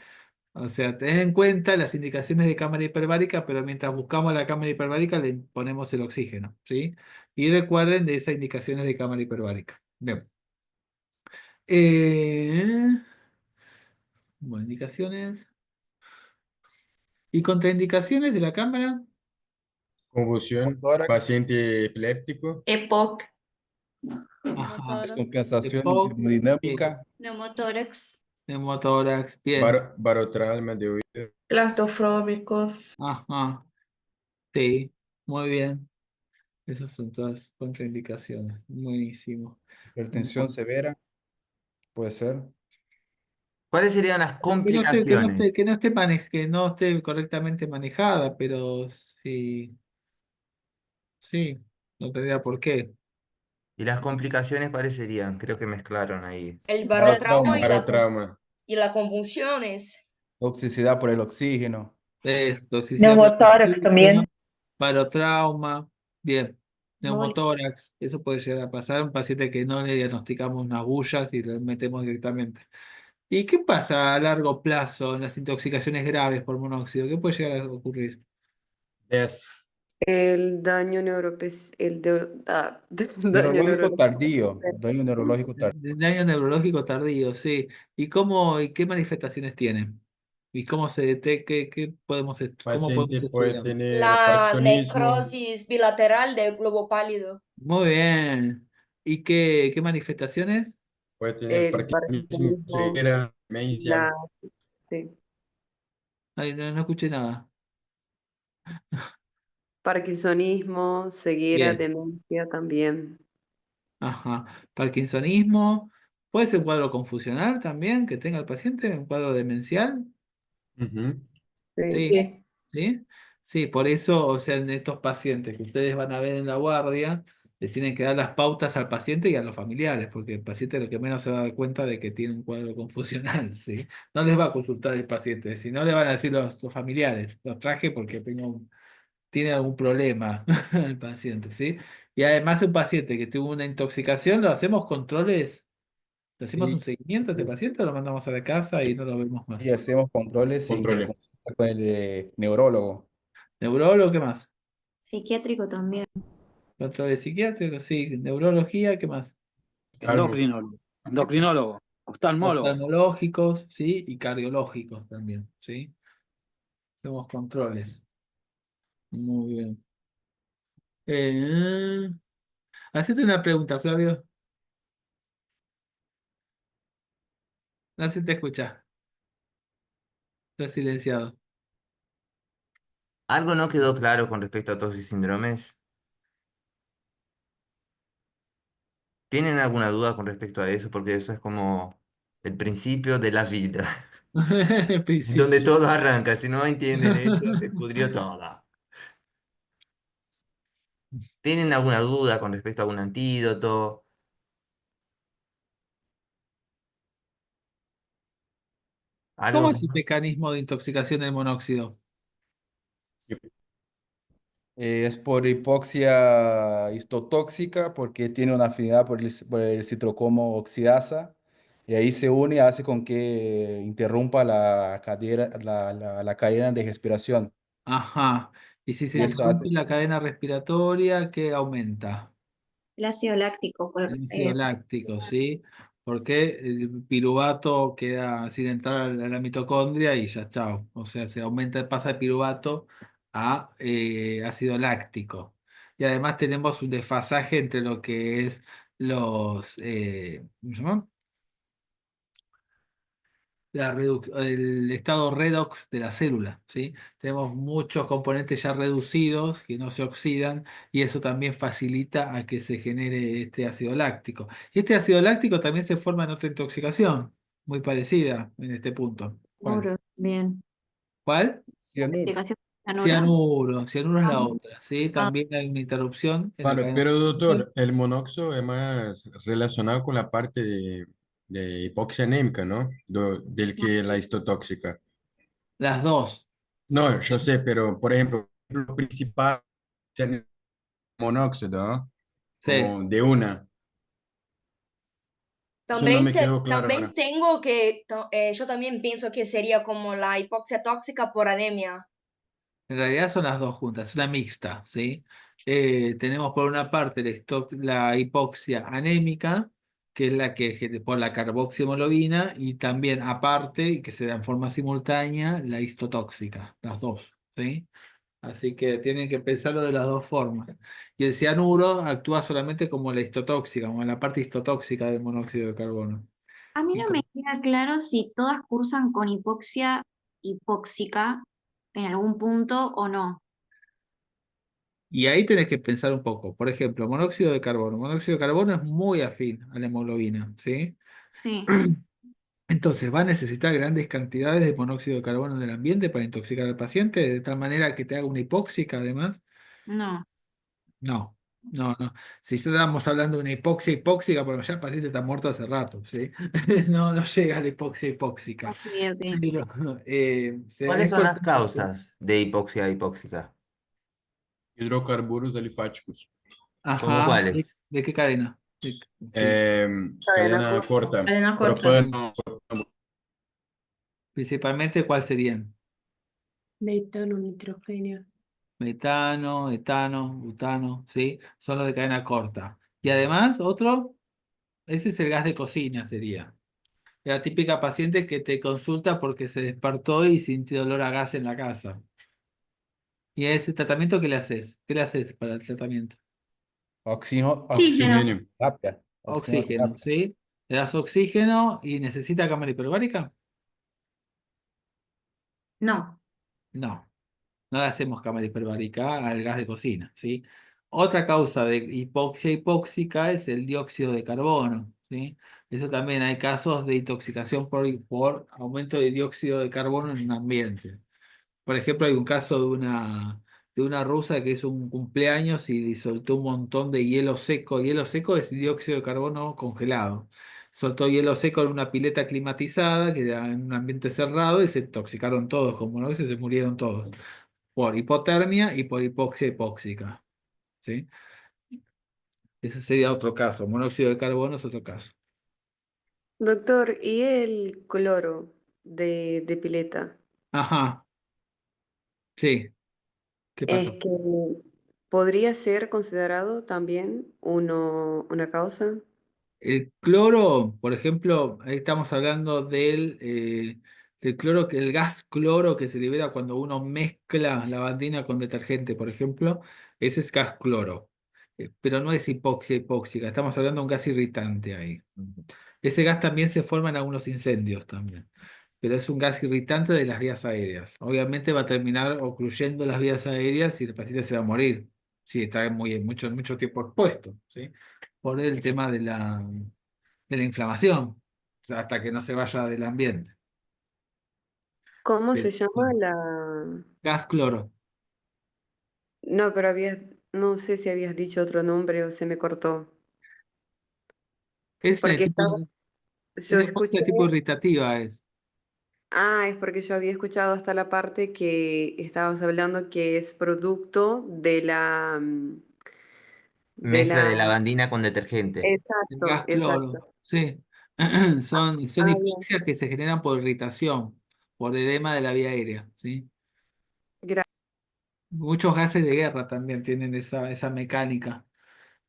O sea, ten en cuenta las indicaciones de cámara hiperbárica, pero mientras buscamos la cámara hiperbárica le ponemos el oxígeno, ¿sí? Y recuerden de esas indicaciones de cámara hiperbárica. Bien. Eh, bueno, indicaciones. ¿Y contraindicaciones de la cámara? Convulsión, Tórax, paciente epiléptico, EPOC, Ajá. descompensación EPOC, hemodinámica, neumotórax, neumotórax, bien. barotrauma de oído, claustrofóbicos. Ajá. Sí, muy bien. Esas son todas contraindicaciones. Buenísimo. hipertensión severa, puede ser. ¿Cuáles serían las Que no esté, que no complicaciones? esté, que no esté correctamente manejada, pero sí, sí, no tendría por qué. ¿Y las complicaciones cuáles serían? Creo que mezclaron ahí. El Barotrauma, barotrauma barotrauma, y la convulsiones. toxicidad por el oxígeno. Es toxicidad por Neumotórax oxígeno, también. barotrauma, bien, Muy neumotórax, eso puede llegar a pasar. Un paciente que no le diagnosticamos unas bullas y le metemos directamente. ¿Y qué pasa a largo plazo en las intoxicaciones graves por monóxido? ¿Qué puede llegar a ocurrir? DES, El daño daño Neurológico neurológico. tardío, daño neurológico tardío. Daño neurológico tardío, sí. ¿Y qué manifestaciones tiene? ¿Y cómo se detecta? ¿Cómo podemos paciente puede estudiarlo? tener La parkinsonismo, necrosis bilateral del globo pálido. Muy bien. ¿Y qué manifestaciones? puede tener El parkinsonismo, parkinsonismo, ceguera, demencia, la, sí. Ay, no escuché nada. Parkinsonismo, ceguera, Bien. demencia también. Ajá. Parkinsonismo. ¿Puede ser un cuadro confusional también que tenga el paciente? ¿Un cuadro demencial? ujú, Sí. Sí. bien. ¿Sí? Sí, por eso, o sea, en estos pacientes que ustedes van a ver en la guardia, le tienen que dar las pautas al paciente y a los familiares, porque el paciente lo que menos se va a dar cuenta de que tiene un cuadro confusional, ¿sí? No les va a consultar el paciente, si no le van a decir los familiares, los traje porque tiene algún problema el paciente, ¿sí? Y además un paciente que tuvo una intoxicación, lo hacemos controles, le hacemos un Sí, seguimiento a este paciente o lo mandamos a la casa y no lo vemos y más. hacemos controles y controle. consulta con el neurólogo. ¿Neurólogo, qué más? Psiquiátrico también. Controles psiquiátricos, sí. Neurología, ¿qué más? Cardio, Endocrinólogo, oftalmólogo. Oftalmológicos, sí. Y cardiológicos también, sí. Hacemos controles. Muy bien. Eh, hacete una pregunta, Flavio. No se te escucha. Está silenciado. ¿Algo no quedó claro con respecto a todos y síndromes? ¿Tienen alguna duda con respecto a eso? Porque eso es como el principio de la vida, En donde principio. todo arranca. Si no entienden esto, se pudrió todo. ¿Tienen alguna duda con respecto a algún antídoto? ¿Cómo ¿Algo que es el mecanismo de intoxicación del monóxido? Es por hipoxia histotóxica porque tiene una afinidad por el citrocromo oxidasa y ahí se une y hace con que interrumpa la cadena de respiración. Ajá. Y si se Y eso interrumpe la cadena respiratoria, ¿qué aumenta? El ácido láctico, El ácido láctico, ¿sí? Porque el piruvato queda sin entrar a la mitocondria y ya chao. O sea, se aumenta, pasa el piruvato a ácido láctico. Y además tenemos un desfasaje entre lo que es ¿cómo se llama? El estado redox de la célula, ¿sí? Tenemos muchos componentes ya reducidos que no se oxidan y eso también facilita a que se genere este ácido láctico. Y este ácido láctico también se forma en otra intoxicación, muy parecida en este punto. ¿Cuál? Cianuro, bien. ¿Cuál? cianuro. Intoxicación por cianuro. Cianuro. Cianuro es la Ah, otra, ¿sí? ah, También hay una interrupción en la Claro, cadena pero respiratoria. doctor, el monóxido es más relacionado con la parte de hipoxia anémica, ¿no? Del que la histotóxica. Las dos, No, yo sé, pero por ejemplo, lo principal es el monóxido, ¿no? sí. Como de una. Eso no También, me quedó claro también ahora. tengo que, yo también pienso que sería como la hipoxia tóxica por anemia. En realidad son las dos juntas, es una mixta, ¿sí? Tenemos por una parte la hipoxia anémica, que es la por la carboxiemoglobina, y también aparte, y que se da en forma simultánea, la histotóxica, las dos, ¿sí? Así que tienen que pensarlo de las dos formas. Y el cianuro actúa solamente como la histotóxica, como la parte histotóxica del monóxido de carbono. A mí Y no me queda claro si todas cursan con hipoxia hipóxica en algún punto o no. Y ahí tenés que pensar un poco. Por ejemplo, monóxido de carbono. Monóxido de carbono es muy afín a la hemoglobina, ¿sí? Sí, Entonces va a necesitar grandes cantidades de monóxido de carbono en el ambiente para intoxicar al paciente, de tal manera que te haga una hipóxica además. no. No, no. Si estamos hablando de una hipoxia hipóxica, porque ya el paciente está muerto hace rato, ¿sí? No, no llega a la hipoxia hipóxica. Ok, ok. Pero, ¿Cuáles es son las cuestión causas de hipoxia hipóxica? Hidrocarburos alifáticos. ¿Cómo Ajá. cuáles? ¿De qué cadena? Sí. Eh, Cadena cadena corta. corta. Cadena corta. Propano. Principalmente, ¿cuál serían? Metano, nitrógeno. Metano, etano, butano, ¿sí? Son los de cadena corta. Y además, otro, ese es el gas de cocina, sería. La típica paciente que te consulta porque se despertó y sintió olor a gas en la casa. ¿Y ese tratamiento qué le haces? ¿Qué le haces para el tratamiento? Oxígeno. Oxígeno, terapia. Oxígeno, Oxinoterapia. ¿sí? Le das oxígeno y necesita cámara hiperbárica. No. No. No le hacemos cámara hiperbárica al gas de cocina, ¿sí? Otra causa de hipoxia hipóxica es el dióxido de carbono, ¿sí? Eso también hay casos de intoxicación por aumento de dióxido de carbono en un ambiente. Por ejemplo, hay un caso de una rusa que hizo un cumpleaños y soltó un montón de hielo seco. Hielo seco es dióxido de carbono congelado. Soltó hielo seco en una pileta climatizada, que era en un ambiente cerrado, y se intoxicaron todos, como no, se murieron todos por hipotermia y por hipoxia hipóxica, ¿sí? Ese sería otro caso. Monóxido de carbono es otro caso. Doctor, ¿y el cloro de pileta? Ajá, sí. ¿Qué ¿Es pasó? que podría ser considerado también una causa? El cloro, por ejemplo, ahí estamos hablando del cloro, el gas cloro que se libera cuando uno mezcla lavandina con detergente, por ejemplo, ese es gas cloro. Pero no es hipoxia hipóxica, estamos hablando de un gas irritante ahí. Ese gas también se forma en algunos incendios también, pero es un gas irritante de las vías aéreas. Obviamente va a terminar ocluyendo las vías aéreas y el paciente se va a morir si está mucho tiempo expuesto, ¿sí? Por el tema de la inflamación, o sea, hasta que no se vaya del ambiente. ¿Cómo se Pero, llama la...? gas cloro. No, pero no sé si habías dicho otro nombre o se me cortó. Es de Porque tipo, es yo de hipoxia escuché, tipo irritativa, es. es porque yo había escuchado hasta la parte que estabas hablando que es producto de Mezcla la, de lavandina con detergente. El exacto, gas cloro, exacto. sí. Son Bien. hipoxias que se generan por irritación, por edema de la vía aérea, ¿sí? Muchos gases de guerra también tienen esa mecánica.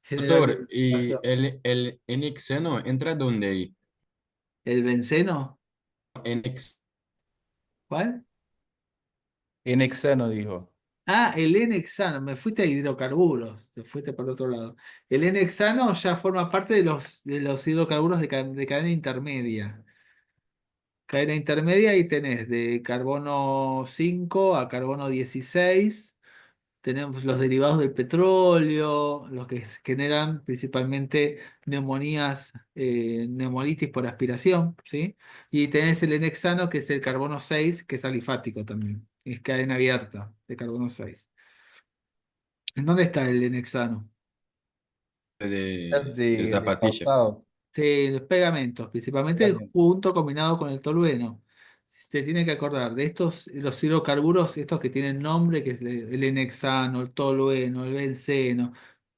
Generar Doctor, ¿y oxidación. el NXeno entra dónde ahí? ¿El benceno? NX, ¿Cuál? En hexano dijo. Ah, el N-hexano, me fuiste a hidrocarburos, te fuiste por otro lado. El N-hexano ya forma parte de los hidrocarburos de cadena intermedia. Cadena intermedia ahí tenés de carbono 5 a carbono 16. Tenemos los derivados del petróleo, los que generan principalmente neumonías, neumonitis por aspiración, ¿sí? Y tenés el N-hexano, que es el carbono 6, que es alifático también. Es cadena abierta de carbono 6. ¿En dónde está el N-hexano? Es de de zapatilla. calzado. Sí, los pegamentos, principalmente Pegamento. junto combinado con el tolueno. Se tiene que acordar de estos, los hidrocarburos, estos que tienen nombre, que es el N-hexano, el tolueno, el benceno,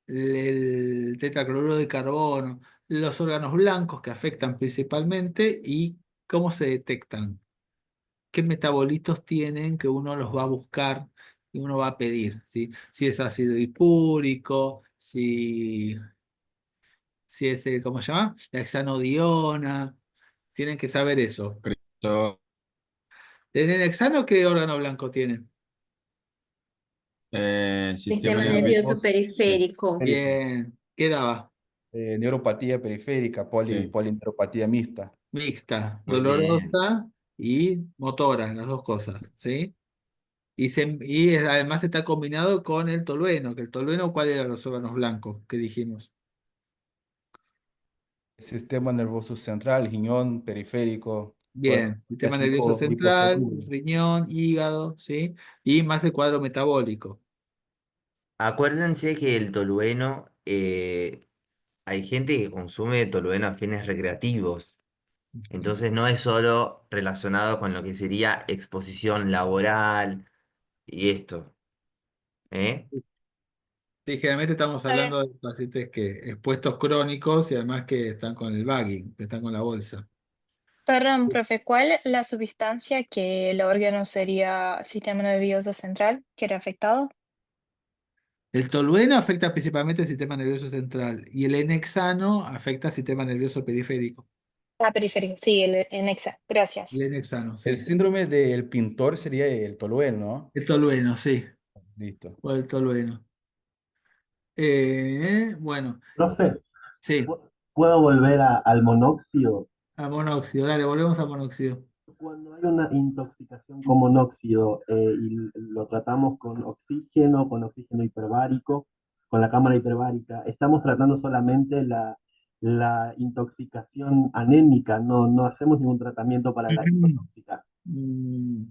el tetracloruro de carbono, los órganos blancos que afectan principalmente y cómo se detectan, qué metabolitos tienen que uno los va a buscar y uno va a pedir, ¿sí? Si es ácido hipúrico, si es, ¿cómo se llama? La hexanodiona, tienen que saber eso. Cristo, ¿El hexano qué órgano blanco tiene? sistema Sistema nervioso nervioso. Sí, periférico. Bien, ¿qué daba? Neuropatía periférica, sí. polineuropatía mixta. Mixta, Muy bien. dolorosa y motora, las dos cosas, ¿sí? Y además está combinado con el tolueno, que el tolueno, ¿cuál eran los órganos blancos que dijimos? Sistema nervioso central, riñón, periférico, Bien, sistema nervioso clásico central, hipocentrismo. riñón, hígado, ¿sí? Y más el cuadro metabólico. Acuérdense que el tolueno, hay gente que consume tolueno a fines recreativos. Entonces no es solo relacionado con lo que sería exposición laboral y esto, ¿eh? Sí, generalmente estamos Para- hablando de pacientes que expuestos crónicos y además que están con el bagging, que están con la bolsa. Perdón, profe, ¿cuál es la sustancia que el órgano sería sistema nervioso central que era afectado? El tolueno afecta principalmente el sistema nervioso central y el N-hexano afecta el sistema nervioso periférico. Ah, periférico, sí, el Nexa, El gracias. N-hexano, El sí. síndrome del pintor sería el tolueno, ¿no? El tolueno, sí. Listo. O el tolueno. Bueno, Profe, sí. ¿puedo volver al monóxido? A monóxido, dale, volvemos a monóxido. Cuando hay una intoxicación con monóxido y lo tratamos con oxígeno hiperbárico, con la cámara hiperbárica, estamos tratando solamente la intoxicación anémica, no hacemos ningún tratamiento para la hipotóxica. Mm,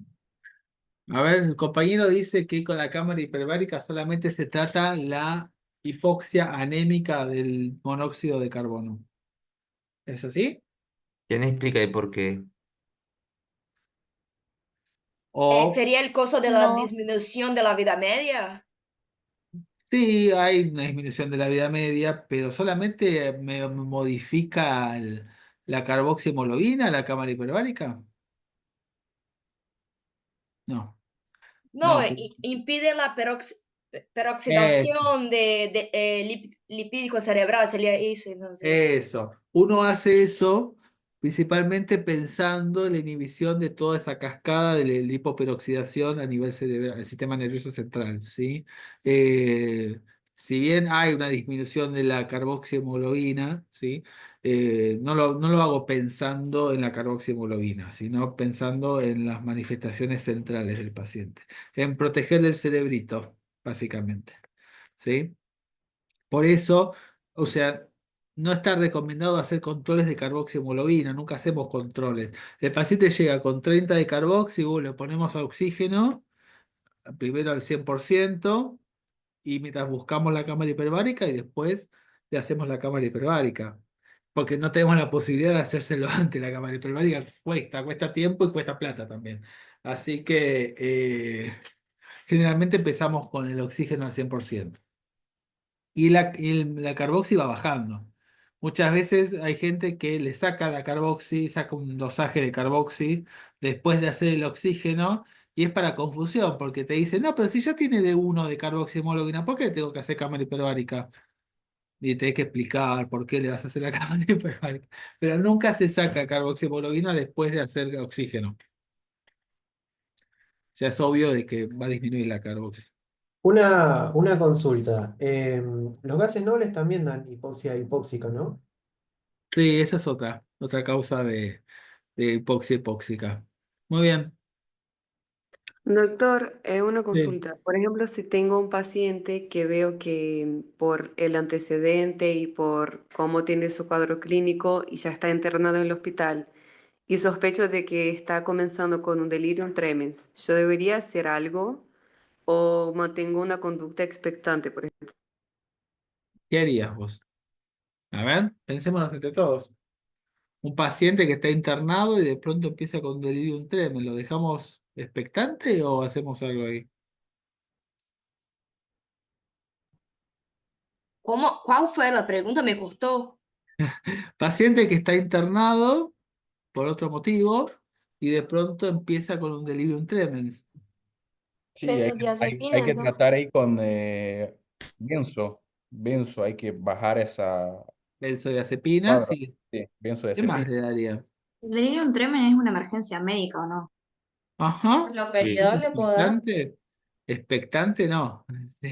A ver, el compañero dice que con la cámara hiperbárica solamente se trata la hipoxia anémica del monóxido de carbono. ¿Es así? ¿Quién explica y por qué? O ¿Sería el costo de la No, disminución de la vida media? sí, hay una disminución de la vida media, pero solamente me modifica la carboxiemoglobina, la cámara hiperbárica. No, No, no. impide la Eso. peroxidación de lipídico cerebral, sería eso entonces. Eso. Uno hace eso principalmente pensando en la inhibición de toda esa cascada de la lipoperoxidación a nivel cerebral, el sistema nervioso central, ¿sí? Eh, si bien hay una disminución de la carboxiemoglobina, ¿sí? No lo hago pensando en la carboxiemoglobina, sino pensando en las manifestaciones centrales del paciente, en proteger el cerebrito, básicamente, ¿sí? Por eso, o sea, no está recomendado hacer controles de carboxiemoglobina, nunca hacemos controles. El paciente llega con 30 de carboxi, le ponemos oxígeno, primero al 100%, y mientras buscamos la cámara hiperbárica y después le hacemos la cámara hiperbárica. Porque no tenemos la posibilidad de hacérselo antes la cámara hiperbárica. Cuesta tiempo y cuesta plata también. Así que generalmente empezamos con el oxígeno al 100% y la carboxi va bajando. Muchas veces hay gente que le saca la carboxi, saca un dosaje de carboxi después de hacer el oxígeno Y es para confusión, porque te dicen, no, pero si ya tiene D1 de carboxihemoglobinas, ¿por qué tengo que hacer cámara hiperbárica? Y tenés que explicar por qué le vas a hacer la cámara hiperbárica. Pero nunca se saca carboxihemoglobinas después de hacer oxígeno. O sea, es obvio de que va a disminuir la carboxi. Una consulta. Los gases nobles también dan hipoxia hipóxica, ¿no? Sí, esa es otra causa de hipoxia hipóxica. Muy bien. Doctor, una Sí. consulta. Por ejemplo, si tengo un paciente que veo que por el antecedente y por cómo tiene su cuadro clínico y ya está internado en el hospital y sospecho de que está comenzando con un delirium tremens, ¿yo debería hacer algo o mantengo una conducta expectante, por ejemplo? ¿Qué harías vos? A ver, pensémonos entre todos. Un paciente que está internado y de pronto empieza con delirium tremens, ¿lo dejamos expectante o hacemos algo ahí? ¿Cómo? ¿Cuál fue la pregunta? Me costó. Paciente que está internado por otro motivo y de pronto empieza con un delirium tremens. Sí, hay que tratar ahí con benzo. Benzo, hay que bajar esa Benzodiazepinas cuadro. y Sí, benzo ¿qué más le daría? El delirium tremens es una emergencia médica, ¿o no? Ajá. ¿Con la ¿Es periodol le puedo dar? expectante? Expectante no.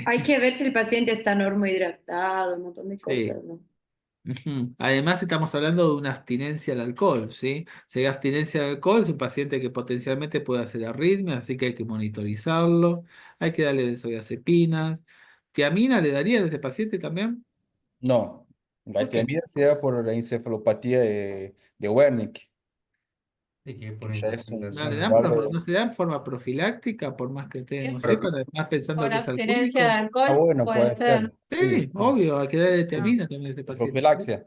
Hay que ver si el paciente está normohidratado, un montón de Sí. cosas, ¿no? Ujú. Además, estamos hablando de una abstinencia al alcohol, ¿sí? Si hay abstinencia al alcohol, es un paciente que potencialmente puede hacer arritmia, así que hay que monitorizarlo. Hay que darle benzodiazepinas. ¿Tiamina le daría a este paciente también? No, la ¿Por qué? tiamina se da por la encefalopatía de Wernicke, Sí, que que por ya es ¿No le un dan cuadro. no se da en forma profiláctica, por más que ustedes no Por, sepan, además pensando por que es abstinencia de alcohólico? Ah, alcohol bueno, puede puede ser. ser. Sí, Sí, sí. obvio, hay que darle Ah, tiamina también a este paciente. Profilaxia.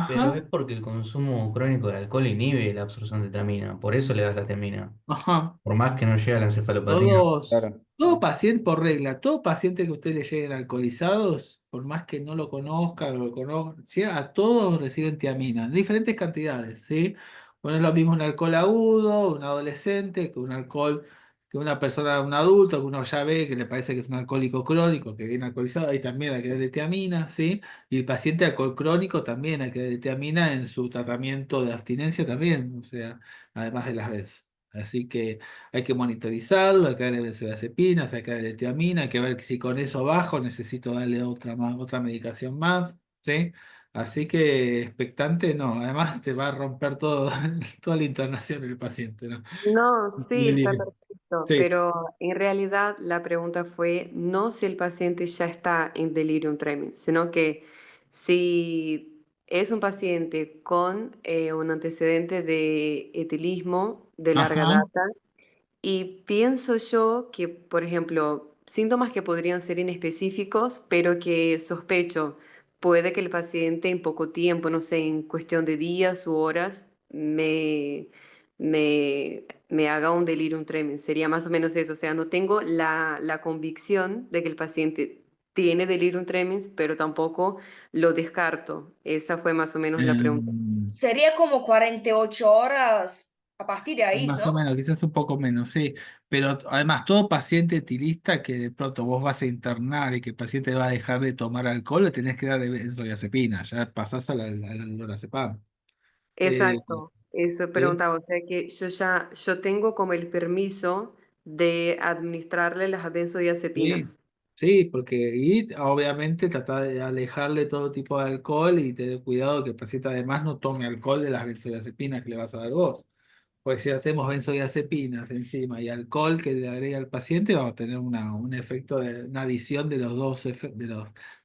Pero Ajá, es porque el consumo crónico de alcohol inhibe la absorción de tiamina, por eso le das la tiamina, ajá. por más que no llegue a la encefalopatía. Todos, Claro. todo paciente, por regla, todo paciente que a usted le lleguen alcoholizados, por más que no lo conozcan o lo conozcan, ¿sí? A todos reciben tiamina, en diferentes cantidades, ¿sí? Bueno, es lo mismo un alcohol agudo, un adolescente, que un alcohol, que una persona, un adulto, que uno ya ve que le parece que es un alcohólico crónico, que viene alcoholizado, ahí también hay que darle tiamina, ¿sí? Y el paciente alcohol crónico también hay que darle tiamina en su tratamiento de abstinencia también, o sea, además de las veces. Así que hay que monitorizarlo, hay que darle benzodiazepinas, hay que darle tiamina, hay que ver si con eso bajo necesito darle otra más, otra medicación más, ¿sí? Así que expectante no, además te va a romper todo, toda la internación del paciente, ¿no? No, sí, está Delirio. perfecto, Sí. pero en realidad la pregunta fue no si el paciente ya está en delirium tremens, sino que si es un paciente con un antecedente de etilismo de larga Ajá. data y pienso yo que, por ejemplo, síntomas que podrían ser inespecíficos, pero que sospecho, puede que el paciente en poco tiempo, no sé, en cuestión de días u horas, me haga un delirium tremens. Sería más o menos eso. O sea, no tengo la convicción de que el paciente tiene delirium tremens, pero tampoco lo descarto. Esa fue más o menos la pregunta. Sería como 48 horas a partir de ahí, Más o ¿no? menos, quizás un poco menos, sí. Pero además, todo paciente etilista que de pronto vos vas a internar y que el paciente va a dejar de tomar alcohol, le tenés que dar benzodiazepina, ya pasás al lorazepam. Eh, Exacto, eso ¿Sí? preguntaba, o sea que yo tengo como el permiso de administrarle las Sí, benzodiazepinas. sí, porque y obviamente tratar de alejarle todo tipo de alcohol y tener cuidado que el paciente además no tome alcohol de las benzodiazepinas que le vas a dar vos. Porque si hacemos benzodiazepinas encima y alcohol que le agrega al paciente, vamos a tener un efecto de una adición de los dos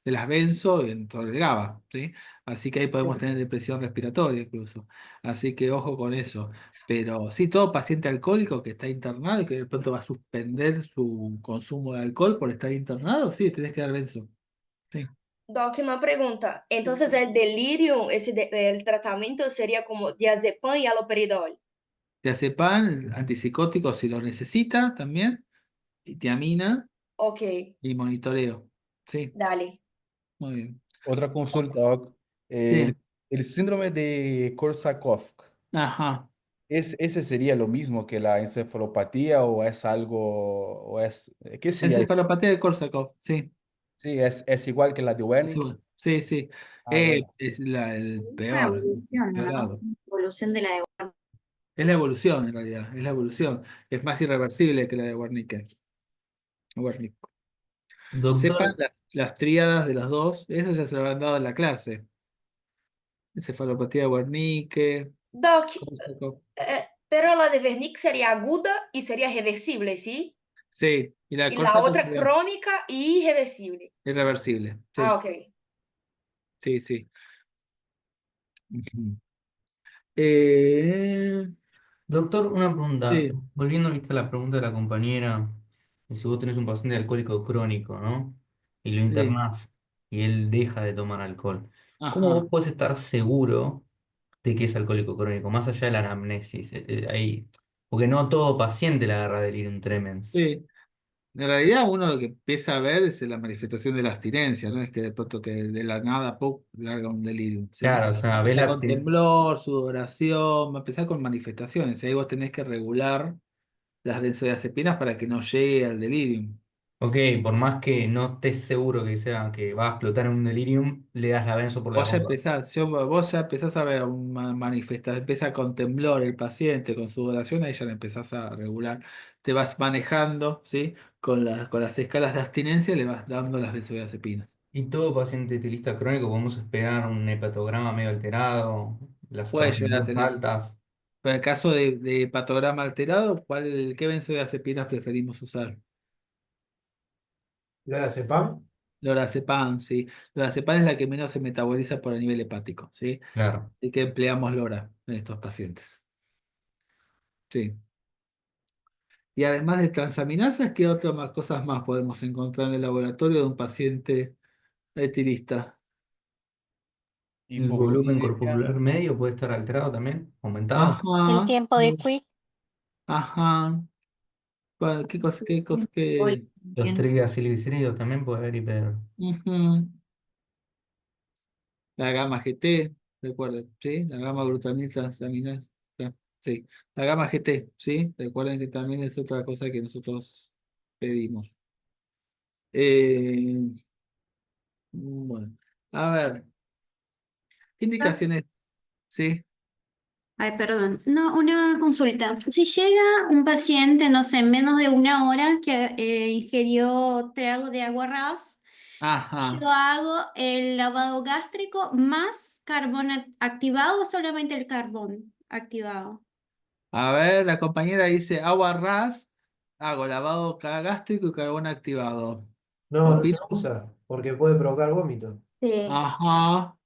de las benzo en todo el GABA, ¿sí? Así que ahí podemos tener depresión respiratoria incluso. Así que ojo con eso. Pero sí, todo paciente alcohólico que está internado y que de pronto va a suspender su consumo de alcohol por estar internado, sí, tenés que dar benzo. Sí. Doc, una pregunta. Entonces, el delirio, el tratamiento sería como diazepam y haloperidol. Diazepam, antipsicótico si lo necesita también, y tiamina Ok, y monitoreo. Sí, dale. muy bien. Otra consulta, Doc. Sí, El síndrome de Korsakoff. ajá. ¿Ese sería lo mismo que la encefalopatía o es algo, o es, qué sería? Encefalopatía de Korsakoff, sí. Sí, es igual que la de Es Wernicke. igual. Sí, sí. Ah, bueno. Es el Una peor, evolución, ¿no? peorado. Una evolución de la de Es la evolución, en realidad, es la evolución. Es más irreversible que la de Wernicke. Wernicke. Sepan Doctor, las tríadas de los dos, eso ya se lo habrán dado en la clase. Encefalopatía de Wernicke, Doc, Korsakoff. pero la de Wernicke sería aguda y sería reversible, ¿sí? Sí, y la de Y la Korsakoff otra sería crónica y irreversible. irreversible. Ah, Sí, ok. sí, sí. Ujú. Eh, doctor, una pregunta. sí, Volviendo, viste, a la pregunta de la compañera, de si vos tenés un paciente alcohólico crónico, ¿no? Y lo sí. internás y él deja de tomar alcohol. ¿Cómo vos Ajá. podés estar seguro de que es alcohólico crónico? Más allá de la anamnesis. Ahí, porque no todo paciente le agarra delirium tremens. Sí. En realidad uno lo que empieza a ver es la manifestación de la abstinencia, ¿no? Es que de pronto de la nada, ¡pum!, larga un delirium, ¿sí? Claro, o sea, ves Empieza la con temblor, sudoración, va a empezar con manifestaciones. Ahí vos tenés que regular las benzodiazepinas para que no llegue al delirium. Ok, por más que no estés seguro que sea que va a explotar en un delirium, le das la benzo por las dudas. Vos ya empezás a ver una manifestación, empieza con temblor el paciente, con sudoración, ahí ya le empezás a regular. Te vas manejando, ¿sí? Con las escalas de abstinencia le vas dando las benzodiazepinas. Y todo paciente etilista crónico podemos esperar un hepatograma medio alterado, las Puede llegar a transaminases tener. altas. Pero en el caso de patograma alterado, ¿qué benzodiazepinas preferimos usar? ¿Lorazepam? Lorazepam, sí. Lorazepam es la que menos se metaboliza por el nivel hepático, ¿sí? Claro. Así que empleamos Lora en estos pacientes. Sí. Y además de transaminasas, ¿qué otras más cosas más podemos encontrar en el laboratorio de un paciente etilista? El volumen Hipoglucemia. corporal medio puede estar alterado también, aumentado. El Ajá, tiempo de quick. ajá. ¿Qué cosa, qué cosa, Hoy qué? Los también. triglicéridos también puede haber hiper. Ujú. La gamma GT, recuerden, ¿sí? La gamma glutamil transaminasa, sí. La gamma GT, ¿sí? Recuerden que también es otra cosa que nosotros pedimos. Eh, bueno, a ver, ¿qué indicaciones? Sí. Ay, perdón. No, una consulta. Si llega un paciente, no sé, en menos de una hora que ingirió trago de agua ras, Ajá. yo hago el lavado gástrico más carbón activado o solamente el carbón activado. A ver, la compañera dice agua ras, hago lavado gástrico y carbón activado. No, no se ¿Opina? usa, porque puede provocar vómito. Sí. Ajá,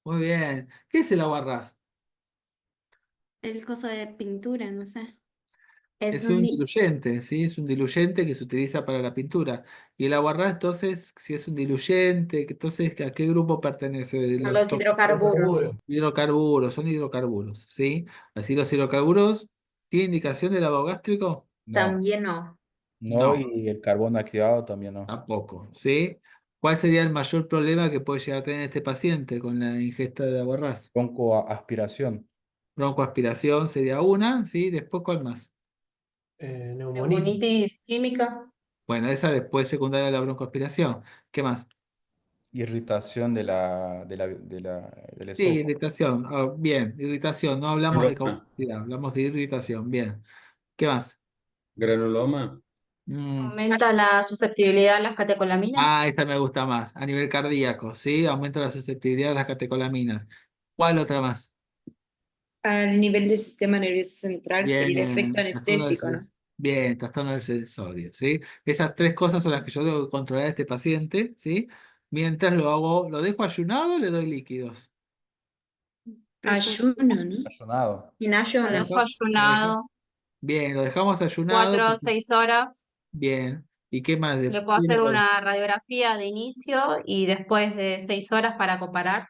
muy bien. ¿Qué es el agua ras? El coso de pintura, no sé. Es Es un donde, diluyente, ¿sí? Es un diluyente que se utiliza para la pintura. Y el aguarrás, entonces, si es un diluyente, entonces, ¿a qué grupo pertenece? De a los los hidrocarburos. hidrocarburos, son hidrocarburos, ¿sí? Así los hidrocarburos, ¿tiene indicación de lavado gástrico? No, También no. no, No, y el carbón activado también no. tampoco, ¿sí? ¿Cuál sería el mayor problema que puede llegar a tener este paciente con la ingesta de aguarrás? Broncoaspiración. Broncoaspiración sería una, ¿sí? Después, ¿cuál más? Neumonitis. Neumonitis química. Bueno, esa después secundaria de la broncoaspiración. ¿Qué más? Irritación del Sí, esófago. irritación. Ah, bien, irritación. No hablamos de Granuloma. causalidad, hablamos de irritación. Bien. ¿Qué más? Granuloma. Mm, Aumenta la susceptibilidad a las catecolaminas. esta me gusta más. A nivel cardíaco, ¿sí? Aumenta la susceptibilidad de las catecolaminas. ¿Cuál otra más? Al nivel del sistema nervioso central sería el efecto Bien, anestésico, ¿no? bien, trastorno del sensorio, ¿sí? Esas tres cosas son las que yo debo controlar a este paciente, ¿sí? Mientras lo hago, lo dejo ayunado, le doy líquidos. Ayuno, ¿no? Ayunado. En Lo ayuno. dejo ayunado Bien, lo dejamos ayunado. 4 o 6 horas. Bien. ¿Y qué más? Le puedo hacer una radiografía de inicio y después de 6 horas para comparar.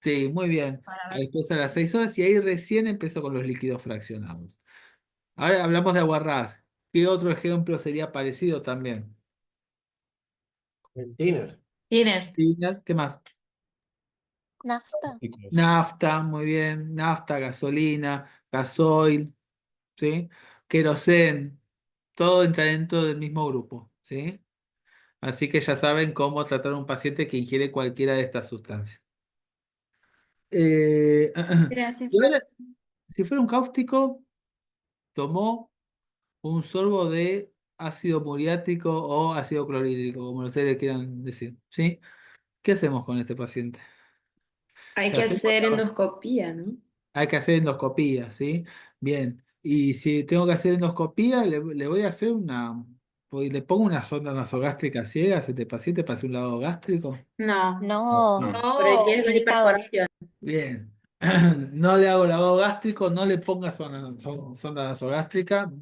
Sí, muy bien. Para ver. Después a las 6 horas y ahí recién empezó con los líquidos fraccionados. Ahora hablamos de aguarrás. ¿Qué otro ejemplo sería parecido también? El tiner. Tienes. Sí, ¿qué más? Nafta. Nafta, muy bien, nafta, gasolina, gasoil, ¿sí? Querosén, todo entra dentro del mismo grupo, ¿sí? Así que ya saben cómo tratar a un paciente que ingiere cualquiera de estas sustancias. Eh, Gracias, si profe. fuera si fuera un cáustico, tomó un sorbo de ácido muriático o ácido clorhídrico, como ustedes le quieran decir, ¿sí? ¿Qué hacemos con este paciente? Hay ¿Qué que hacemos? hacer endoscopía, ¿no? Hay que hacer endoscopía, ¿sí? Bien. Y si tengo que hacer endoscopía, le voy a hacer le pongo una sonda nasogástrica ciega a este paciente para hacer un lavado gástrico. No, No, por el No, riesgo de indicado. perforación. Bien. No le hago lavado gástrico, no le ponga sonda nasogástrica.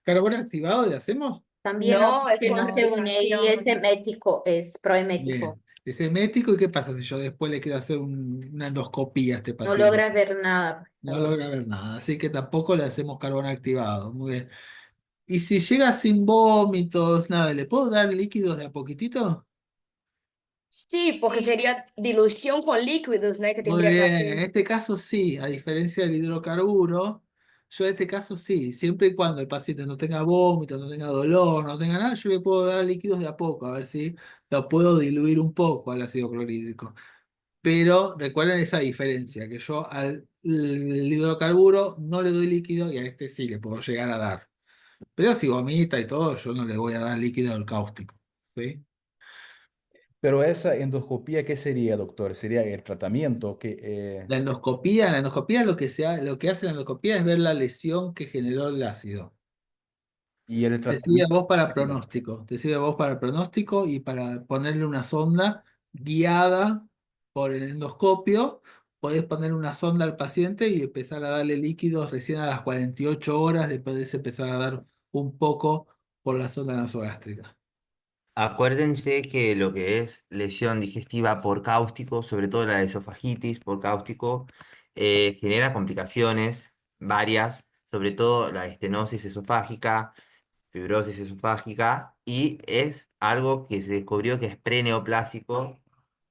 ¿Carbón activado le hacemos? También no, no, es porque no se une y es contraindicación. emético, es proemético. Bien. Es emético, ¿y qué pasa si yo después le quiero hacer una endoscopía a este No paciente? logras ver nada. No logra ver nada, así que tampoco le hacemos carbón activado. Muy bien. Y si llega sin vómitos, nada, ¿le puedo dar líquidos de a poquitito? Sí, porque sería dilución con líquidos, ¿no? Que Muy tendría que bien, hacer. en este caso sí, a diferencia del hidrocarburo, yo en este caso sí, siempre y cuando el paciente no tenga vómitos, no tenga dolor, no tenga nada, yo le puedo dar líquidos de a poco, a ver si lo puedo diluir un poco al ácido clorhídrico. Pero recuerden esa diferencia, que yo al el hidrocarburo no le doy líquido y a este sí le puedo llegar a dar. Pero si vomita y todo, yo no le voy a dar líquido al cáustico. ¿Sí? Pero esa endoscopía, ¿qué sería, doctor? ¿Sería el tratamiento que La endoscopía lo que hace la endoscopía es ver la lesión que generó el ácido. y el Te sirve a tratamiento? vos para pronóstico, te sirve a vos para pronóstico y para ponerle una sonda guiada por el endoscopio. Podés poner una sonda al paciente y empezar a darle líquidos recién a las 48 horas, le podés empezar a dar un poco por la sonda nasogástrica. Acuérdense que lo que es lesión digestiva por cáustico, sobre todo la esofagitis por cáustico, genera complicaciones varias, sobre todo la estenosis esofágica, fibrosis esofágica, y es algo que se descubrió que es preneoplásico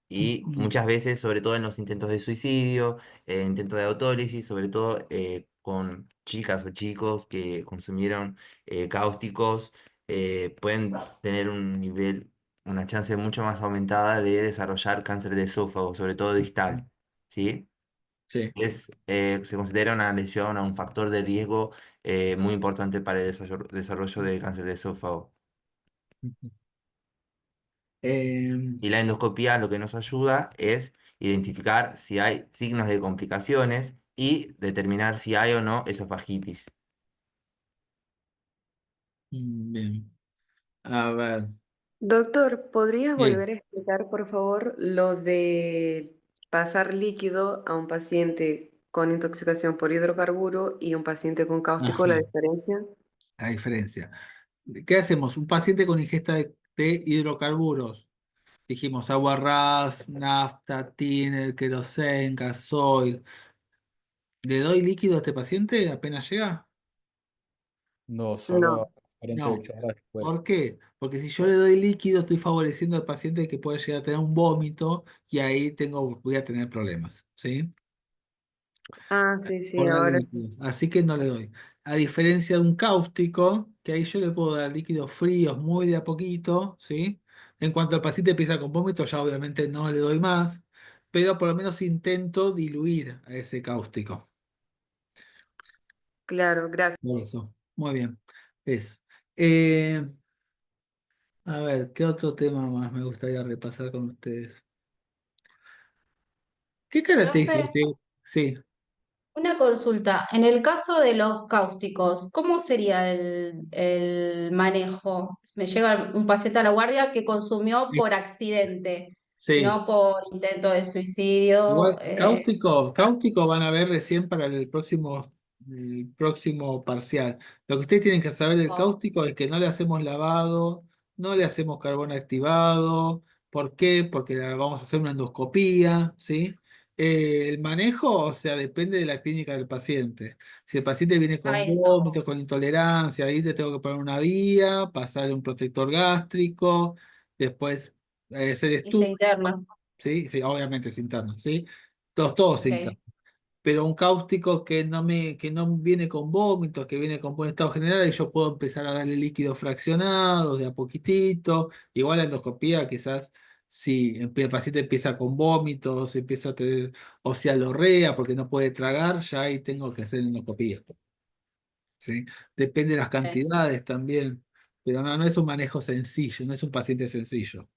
y muchas veces, sobre todo en los intentos de suicidio, intentos de autólisis, sobre todo con chicas o chicos que consumieron cáusticos, pueden tener un nivel, una chance mucho más aumentada de desarrollar cáncer de esófago, sobre todo distal, ¿sí? Sí. Se considera una lesión o un factor de riesgo muy importante para el desarrollo de cáncer de esófago. Em, Y la endoscopía lo que nos ayuda es identificar si hay signos de complicaciones y determinar si hay o no esofagitis. Bien. A ver. Doctor, ¿podrías Sí. volver a explicar, por favor, lo de pasar líquido a un paciente con intoxicación por hidrocarburo y un paciente con cáustico, la Ajá. diferencia? La diferencia. ¿Qué hacemos? Un paciente con ingesta de hidrocarburos. Dijimos agua ras, nafta, tiner, querosén, gasoil. ¿Le doy líquido a este paciente apenas llega? No, solo No. 48 No. horas ¿Por después. qué? Porque si yo le doy líquido, estoy favoreciendo al paciente que puede llegar a tener un vómito y ahí voy a tener problemas. ¿Sí? Ah, sí, sí, Por darle ahora sí. líquido. Así que no le doy. A diferencia de un cáustico, que ahí yo le puedo dar líquidos fríos muy de a poquito, ¿sí? En cuanto el paciente empieza con vómito, ya obviamente no le doy más, pero por lo menos intento diluir a ese cáustico. Claro, gracias. Por eso. Muy bien. Eso. Eh, a ver, ¿qué otro tema más me gustaría repasar con ustedes? ¿Qué características Profe, tiene? Sí. una consulta. En el caso de los cáusticos, ¿cómo sería el manejo? Me llega un paciente a la guardia que consumió por accidente, Sí. no por intento de suicidio. Igual, cáustico van a ver recién para el próximo parcial. Lo que ustedes tienen que saber del cáustico es que no le hacemos lavado, no le hacemos carbón activado. ¿Por qué? Porque vamos a hacer una endoscopía, ¿sí? El manejo, o sea, depende de la clínica del paciente. Si el paciente viene con Ahí está. vómitos, con intolerancia, ahí te tengo que poner una vía, pasarle un protector gástrico, después hacer Y se estudios. interna. Sí, sí, obviamente es interno, ¿sí? todos se Ok. internan. Pero un cáustico que no viene con vómitos, que viene con buen estado general, y yo puedo empezar a darle líquidos fraccionados de a poquitito. Igual la endoscopía, quizás si el paciente empieza con vómitos, empieza a tener ocealorrea porque no puede tragar, ya ahí tengo que hacer endoscopía. ¿Sí? Depende de las cantidades también. Pero no es un manejo sencillo, no es un paciente sencillo.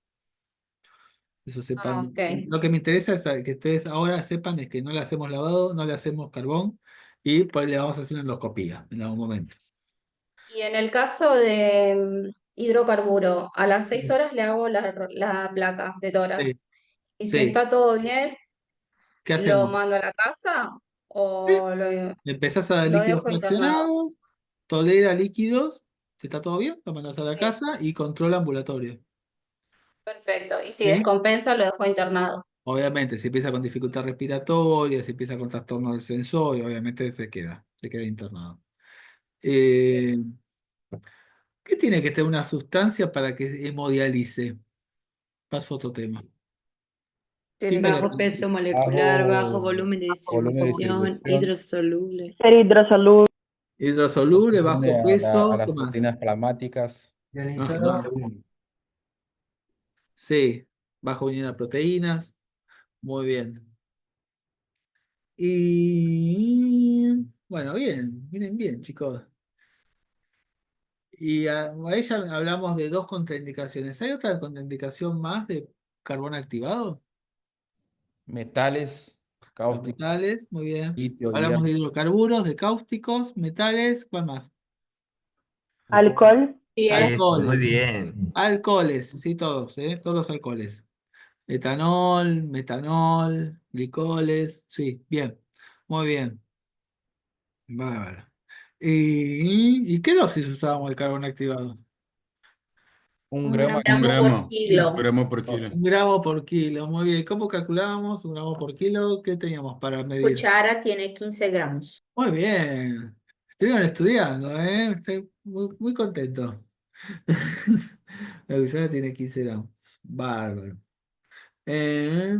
Eso sepan. Ok. Lo que me interesa es que ustedes ahora sepan es que no le hacemos lavado, no le hacemos carbón y pues le vamos a hacer una endoscopía en algún momento. Y en el caso de hidrocarburo, a las 6 horas le hago la placa de Sí, tórax. Y si sí. está todo bien, ¿Qué ¿lo hacemos? mando a la casa Sí. o Le empezás a dar lo líquidos dejo internado? fraccionados, tolera líquidos, si está todo bien, lo mandás a la Sí, casa y controla ambulatorio. perfecto. Y si ¿Sí? descompensa, lo dejo internado. Obviamente, si empieza con dificultad respiratoria, si empieza con trastorno del sensorio, obviamente se queda internado. Eh, ¿Qué tiene que tener una sustancia para que hemodialice? Paso a otro tema. Tiene ¿Quién me bajo lo peso molecular, bajo Bajo volumen de volumen de distribución, distribución. hidrosoluble. Ser hidrosoluble. Hidrosoluble, bajo Responde a peso, las ¿qué más? proteínas plasmáticas. Ajá. Sí, bajo unidad de proteínas. Muy bien. Y bueno, vienen bien, chicos. Y ahí ya hablamos de dos contraindicaciones. ¿Hay otra contraindicación más de carbón activado? Metales, Los cáusticos, metales, muy bien. litio, Hablamos hierro. de hidrocarburos, de cáusticos, metales, ¿cuál más? Alcohol. Muy Alcoholes. bien. Alcoholes, sí, todos, todos los alcoholes. Etanol, metanol, glicoles, sí, bien, muy bien. Bárbaro. ¿Y qué dosis usábamos el carbón activado? Un Un gramo Un gramo por gramo, kilo. gramo por kilo. Un gramo por kilo, muy bien. ¿Cómo calculábamos? Un gramo por kilo, ¿qué teníamos para medir? Cuchara tiene 15 gramos. Muy bien. Estuvieron estudiando, ¿eh? Estoy muy contento. La cuchara tiene 15 gramos. Bárbaro. Eh,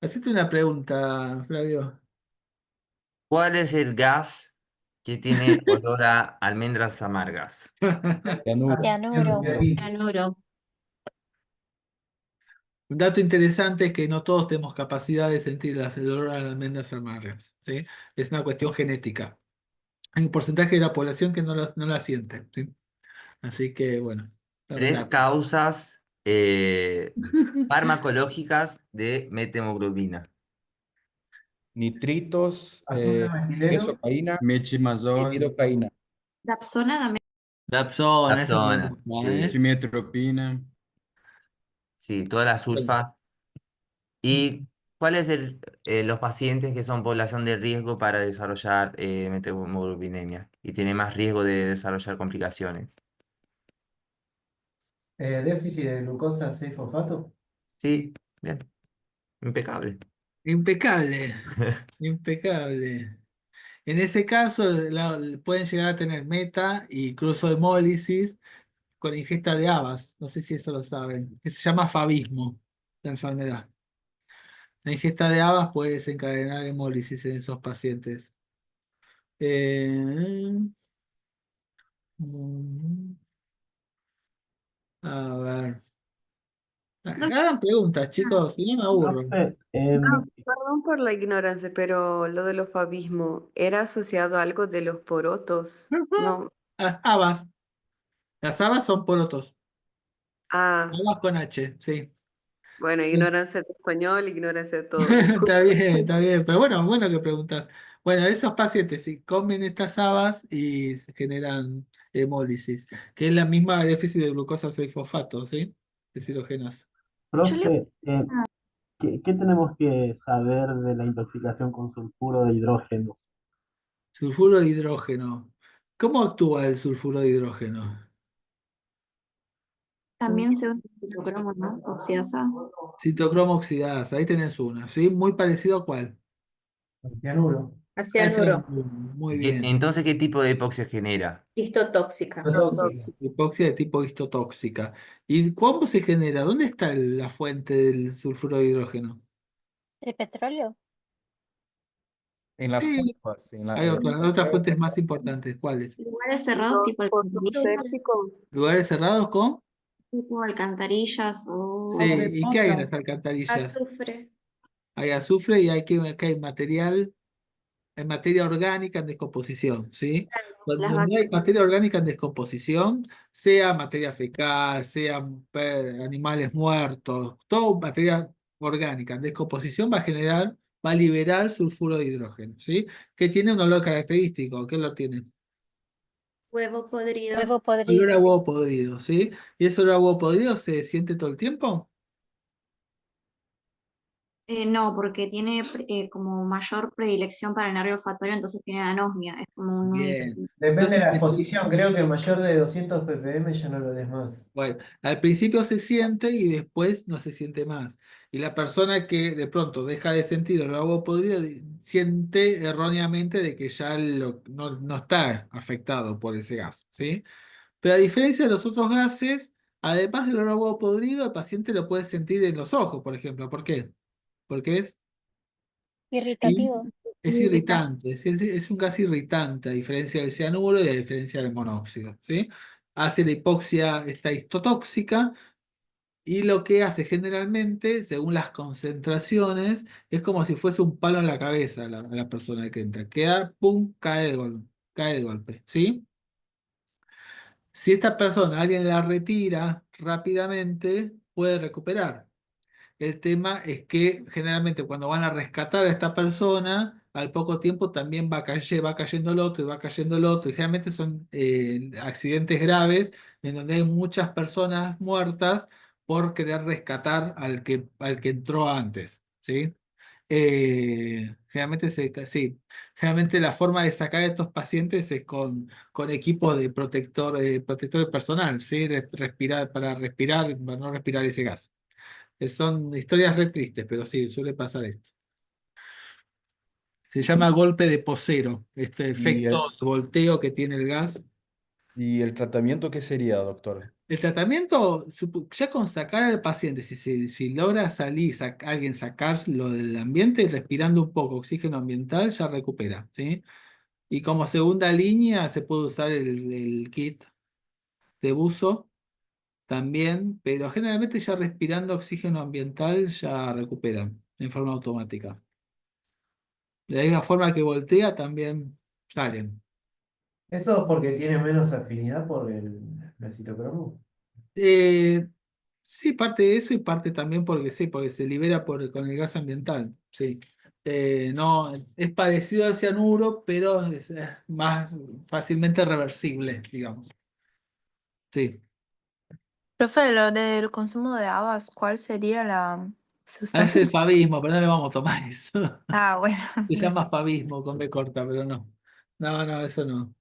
Hacete una pregunta, Flavio. ¿Cuál es el gas que tiene olor a almendras amargas? cianuro. Cianuro. Cianuro. Un dato interesante es que no todos tenemos capacidad de sentir el olor a las almendras amargas, ¿sí? Es una cuestión genética. Hay un porcentaje de la población que no la siente, ¿sí? Así que, bueno, también Tres causas farmacológicas de metemoglobina. Nitritos, Azúcar metileno. isocaína y Mechimazol, lidocaína. Dapsona, Dapsona, esa me Dapsona, gusta, sí, simetropina. sí, todas las sulfas. ¿Y cuáles los pacientes que son población de riesgo para desarrollar metemoglobinemia y tiene más riesgo de desarrollar complicaciones? Déficit de glucosa 6-fosfato. Sí, bien, impecable. Impecable, impecable. En ese caso, pueden llegar a tener meta y incluso hemólisis con ingesta de habas. No sé si eso lo saben. Que se llama fabismo, la enfermedad. La ingesta de habas puede desencadenar hemólisis en esos pacientes. Eh, mm, a ver. Hagan preguntas, chicos, si no me aburro. Profe, Perdón por la ignorancia, pero lo de los fabismos, ¿era asociado a algo de los porotos? No. Las habas. Las habas son porotos. Ah, Habas con H, sí. bueno, ignorancia de español, ignorancia de todo, disculpa. Está bien, está bien. Pero bueno que preguntas. Bueno, esos pacientes si comen estas habas y se generan hemólisis, que es la misma déficit de glucosa 6-fosfato, ¿sí? Deshidrogenasa. profe, ¿qué tenemos que saber de la intoxicación con sulfuro de hidrógeno? Sulfuro de hidrógeno. ¿Cómo actúa el sulfuro de hidrógeno? también se usa citocromo, ¿no? Oxidasa. Citocromo oxidasa, ahí tenés una, ¿sí? Muy parecido a cuál. Cianuro. A Al cianuro. cianuro. Muy bien. Entonces, ¿qué tipo de hipoxia genera? Histotóxica. Hipoxia de tipo histotóxica. ¿Y cómo se genera? ¿Dónde está la fuente del sulfuro de hidrógeno? ¿El petróleo? En las Sí, cuevas, hay otras creo que fuentes más importantes. ¿Cuáles? Lugares cerrados Los tipo pozos alcantarillas, sépticos. ¿Lugares cerrados con? tipo alcantarillas Sí, o ¿y qué hay en reposo. las alcantarillas? Azufre. Hay azufre y que hay material, hay materia orgánica en descomposición, ¿sí? Las Cuando no hay bacterias. materia orgánica en descomposición, sea materia fecal, sean animales muertos, todo materia orgánica en descomposición va a liberar sulfuro de hidrógeno, ¿sí? Que tiene un olor característico. ¿Qué olor tiene? Huevo podrido. Huevo Olor a podrido. huevo podrido, ¿sí? ¿Y ese olor a huevo podrido se siente todo el tiempo? No, porque tiene como mayor predilección para el nervio olfatorio, entonces tiene anosmia. Es como un Bien. Depende de Entonces, la exposición, creo que mayor de 200 ppm ya no lo lees más. bueno, al principio se siente y después no se siente más. Y la persona que de pronto deja de sentir el agua podrido siente erróneamente de que ya no está afectado por ese gas, ¿sí? Pero a diferencia de los otros gases, además del agua podrido, el paciente lo puede sentir en los ojos, por ejemplo. ¿Por qué? Porque y Irritativo. es irritante, es un gas irritante, a diferencia del cianuro y a diferencia del monóxido, ¿sí? Hace la hipoxia, esta histotóxica. Y lo que hace generalmente, según las concentraciones, es como si fuese un palo en la cabeza a la persona que entra. Queda, pum, cae de golpe, ¿sí? Si esta persona alguien la retira rápidamente, puede recuperar. El tema es que generalmente cuando van a rescatar a esta persona, al poco tiempo también va cayendo el otro y va cayendo el otro. Y generalmente son accidentes graves en donde hay muchas personas muertas por querer rescatar al que entró antes, ¿sí? Sí, generalmente la forma de sacar a estos pacientes es con equipos de protector personal, ¿sí? Para no respirar ese gas. Son historias re tristes, pero sí, suele pasar esto. Se llama golpe de posero, este ¿Y efecto de volteo que tiene el gas. y el tratamiento qué sería, doctor? El tratamiento, ya con sacar al paciente, si logra salir, alguien sacarlo del ambiente, respirando un poco oxígeno ambiental, ya recupera, ¿sí? Y como segunda línea se puede usar el kit de buzo también, pero generalmente ya respirando oxígeno ambiental ya recuperan en forma automática. De la misma forma que voltea, también salen. Eso es porque tiene menos afinidad por la citocromo. Eh, sí, parte de eso y parte también porque sí, porque se libera con el gas ambiental. Sí. No, es parecido al cianuro, pero es más fácilmente reversible, digamos. Sí. Profe, lo del consumo de habas, ¿cuál sería la A sustancia? veces fabismo, pero no le vamos a tomar eso. Ah, bueno. Se llama fabismo con B corta, pero no. No, no, eso no.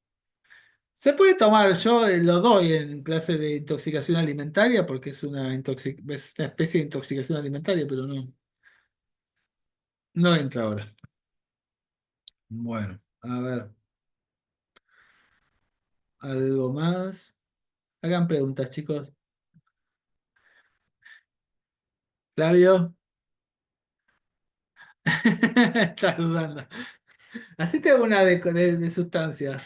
Se puede tomar, yo lo doy en clase de intoxicación alimentaria porque es es una especie de intoxicación alimentaria, pero no entra ahora. Bueno, a ver, algo más. Hagan preguntas, chicos. Flavio, estás dudando. Hacete alguna de sustancia.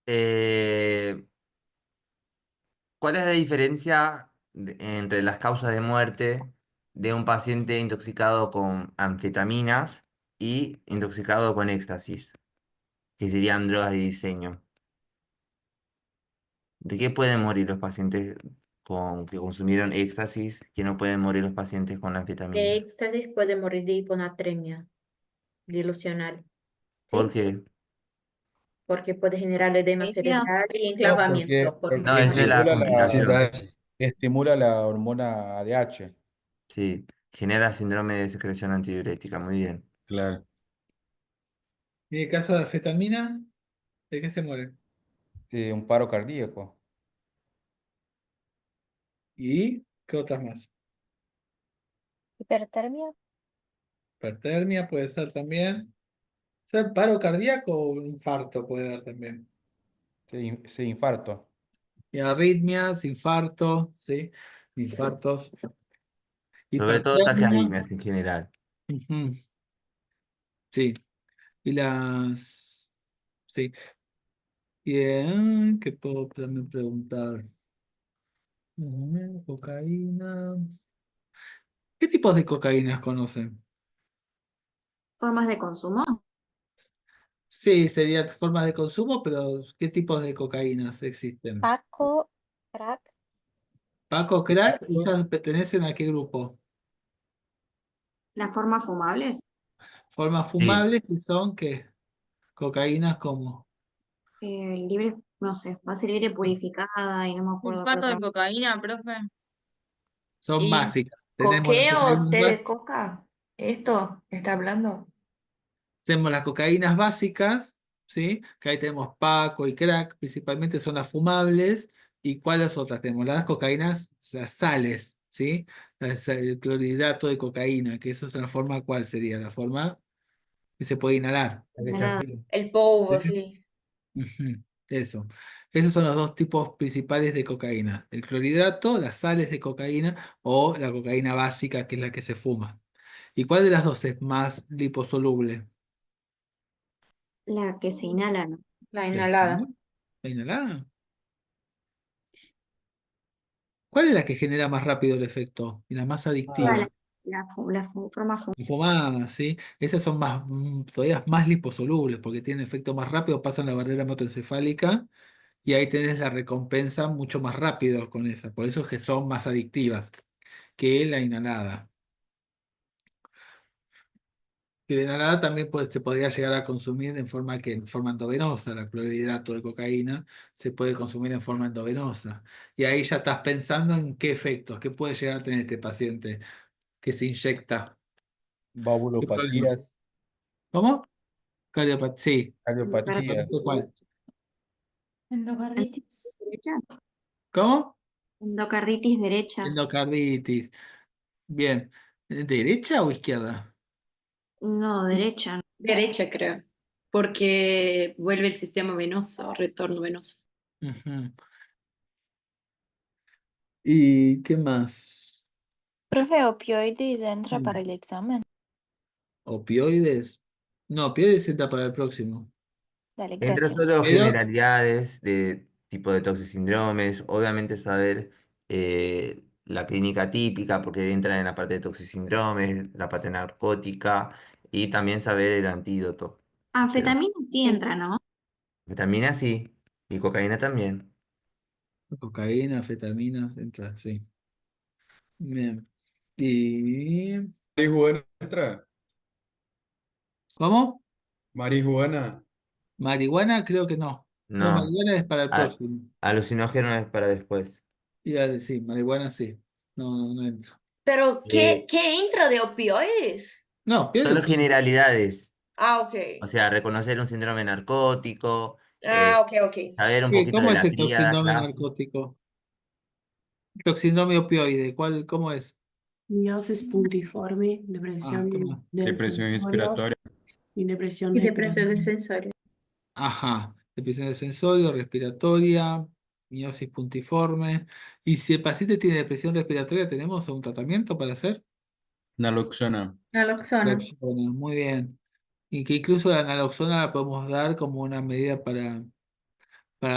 Eh, ¿Cuál es la diferencia entre las causas de muerte de un paciente intoxicado con anfetaminas y intoxicado con éxtasis, que serían drogas de diseño? ¿De qué pueden morir los pacientes que consumieron éxtasis, que no pueden morir los pacientes con De anfetaminas? éxtasis puede morir de hiponatremia dilucional, ¿Por ¿sí? qué? Porque puede generar edema cerebral y No, enclavamiento. No, porque esa es la estimula complicación. estimula la hormona ADH. Sí, genera síndrome de secreción antidiurética. Muy bien. Claro. ¿Y en el caso de anfetaminas? ¿De qué se mueren? Un paro cardíaco. ¿Y qué otras más? ¿Hipertermia? Hipertermia puede ser también. ¿Ser paro cardíaco o un infarto puede dar también? Sí, infarto. Y arritmias, infarto, ¿sí? Infartos. Sobre todo hipertermia, taxiarritmias en general. ujú, sí, y las, sí, ¿qué puedo también preguntar? Cocaína. ¿Qué tipos de cocaínas conocen? Formas de consumo. Sí, serían formas de consumo, pero ¿qué tipos de cocaínas existen? Paco, crack, Paco, crack, ¿esas pertenecen a qué grupo? Las formas fumables. Formas Sí, fumables que son ¿qué? Cocaínas como Libre, no sé, base libre purificada y no me acuerdo qué Sulfato de otra. cocaína, profe. son ¿Y básicas. coqueo, té de coca? ¿Esto está hablando? Tenemos las cocaínas básicas, ¿sí? Que ahí tenemos Paco y crack, principalmente son las fumables. ¿Y cuáles otras tenemos? Las cocaínas, las sales, ¿sí? El clorhidrato de cocaína, que eso es la forma, ¿cuál sería? La forma que se puede inhalar. El polvo, sí. Ujú, eso. Esos son los dos tipos principales de cocaína. El clorhidrato, las sales de cocaína o la cocaína básica, que es la que se fuma. ¿Y cuál de las dos es más liposoluble? La que se inhala, ¿no? La ¿La inhalada. ¿La inhalada? ¿Cuál es la que genera más rápido el efecto y la más Vale. adictiva? Forma fumable. La fumada, ¿sí? Esas son más, todavía más liposolubles porque tienen efecto más rápido, pasan la barrera hematoencefálica y ahí tenés la recompensa mucho más rápido con esa. Por eso es que son más adictivas que la inhalada. Que la inhalada también se podría llegar a consumir en forma endovenosa, la clorhidrato de cocaína se puede consumir en forma endovenosa. Y ahí ya estás pensando en qué efectos, qué puede llegar a tener este paciente que se inyecta. ¿Qué problema? Valvulopatías, ¿Cómo? Cardiopatía. Sí. cardiopatías. ¿Cuál? Endocarditis. ¿Derecha? ¿Cómo? Endocarditis derecha. Endocarditis. Bien. ¿Derecha o izquierda? No, derecha. Derecha, creo. Porque vuelve el sistema venoso, retorno venoso. Ujú. ¿Y qué más? profe, opioides entra Mm. para el examen. ¿Opioides? No, opioides entra para el próximo. Dale, entra gracias. solo Pero, generalidades de tipo de toxisindromes, obviamente saber la clínica típica, porque entra en la parte de toxisindromes, la parte narcótica, y también saber el antídoto. Pero Anfetamina sí entra, ¿no? vitamina sí, y cocaína también. cocaína, anfetaminas, entra, sí. Bien. ¿Y Marihuana entra. cómo? Marihuana. Marihuana, creo que no. No, No, marihuana es para el a- próximo. alucinógeno es para después. Sí, marihuana sí. No, no, no entra. Pero, Eh, ¿qué entra de opioides? No, opioides solo sí. generalidades, Ah, ok. o sea, reconocer un síndrome narcótico, Ah, ok, ok. saber un poquito ¿Cómo de es la el tríada toxindrome clásica. narcótico? Toxindrome opioide, ¿cómo es? Miosis puntiforme, Ah, ¿cómo es? depresión del Depresión sensorio respiratoria. y depresión Y depresión del respiratoria. sensorio. Ajá. Depresión del sensorio, respiratoria, miosis puntiforme. Y si el paciente tiene depresión respiratoria, ¿tenemos un tratamiento para hacer? Naloxona. Naloxona. Naloxona, muy bien. Y que incluso la naloxona la podemos dar como una medida para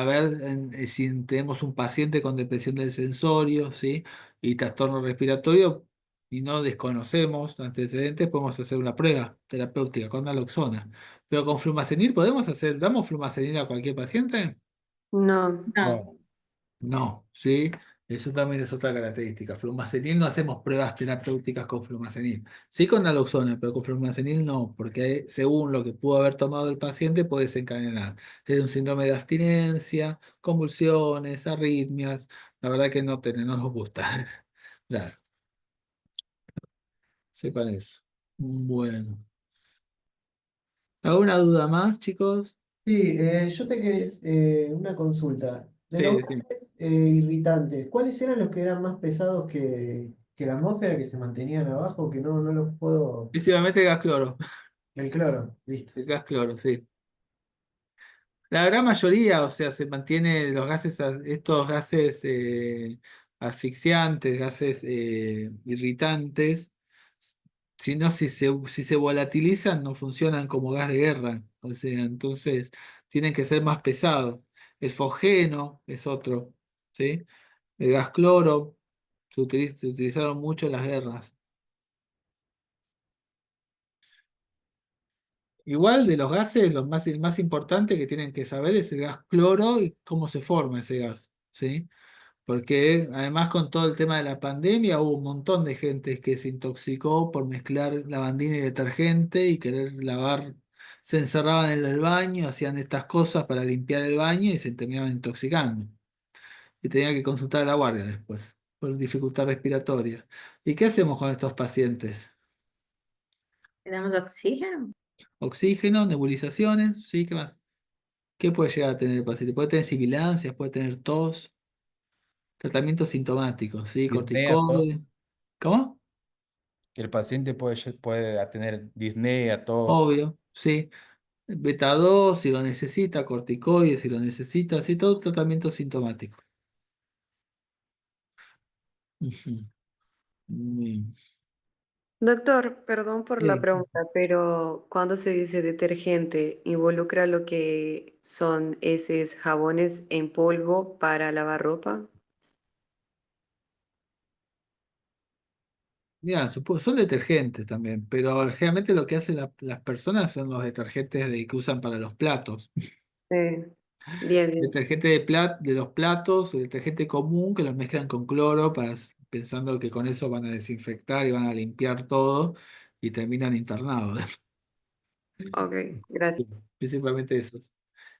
ver si tenemos un paciente con depresión del sensorio, ¿sí? Y trastorno respiratorio y no desconocemos antecedentes, podemos hacer una prueba terapéutica con naloxona. Pero con flumazenil ¿damos flumazenil a cualquier paciente? No. No. No, ¿sí? Eso también es otra característica. Flumazenil no hacemos pruebas terapéuticas con flumazenil. Sí con naloxona, pero con flumazenil no, porque según lo que pudo haber tomado el paciente puede desencadenar desde un síndrome de abstinencia, convulsiones, arritmias. La verdad que no nos gusta. Claro, sepan eso. Bueno. ¿Alguna duda más, chicos? Sí, yo te quería una consulta. De Sí, los sí. gases irritantes, ¿cuáles eran los que eran más pesados que la atmósfera que se mantenían abajo? Que no los puedo. Principalmente gas cloro. El cloro, listo. El gas cloro, sí. La gran mayoría, o sea, se mantiene estos gases asfixiantes, gases irritantes, si no, si se volatilizan, no funcionan como gas de guerra. O sea, entonces tienen que ser más pesados. El fosgeno es otro, ¿sí? El gas cloro se utilizaron mucho en las guerras. Igual de los gases, el más importante que tienen que saber es el gas cloro y cómo se forma ese gas, ¿sí? Porque además con todo el tema de la pandemia hubo un montón de gente que se intoxicó por mezclar lavandina y detergente y querer lavar, se encerraban en el baño, hacían estas cosas para limpiar el baño y se terminaban intoxicando. Y tenían que consultar a la guardia después, por dificultad respiratoria. ¿Y qué hacemos con estos pacientes? ¿Le damos oxígeno? Oxígeno, nebulizaciones, ¿sí? ¿Qué más? ¿Qué puede llegar a tener el paciente? Puede tener sibilancias, puede tener tos, tratamientos sintomáticos, ¿sí? Disnea, tos. Corticoides. ¿Cómo? El paciente puede tener disnea, tos. Obvio, sí. Beta 2 si lo necesita, corticoides si lo necesita, así todo tratamiento sintomático. Ujú. Muy bien. Doctor, perdón por la Sí. pregunta, pero cuando se dice detergente, ¿involucra lo que son esos jabones en polvo para lavar ropa? Ya, son detergentes también, pero generalmente lo que hacen las personas son los detergentes que usan para los platos. Sí, bien, bien. Detergente de los platos, el detergente común que los mezclan con cloro pensando que con eso van a desinfectar y van a limpiar todo y terminan internados. Ok, Sí, gracias. principalmente esos.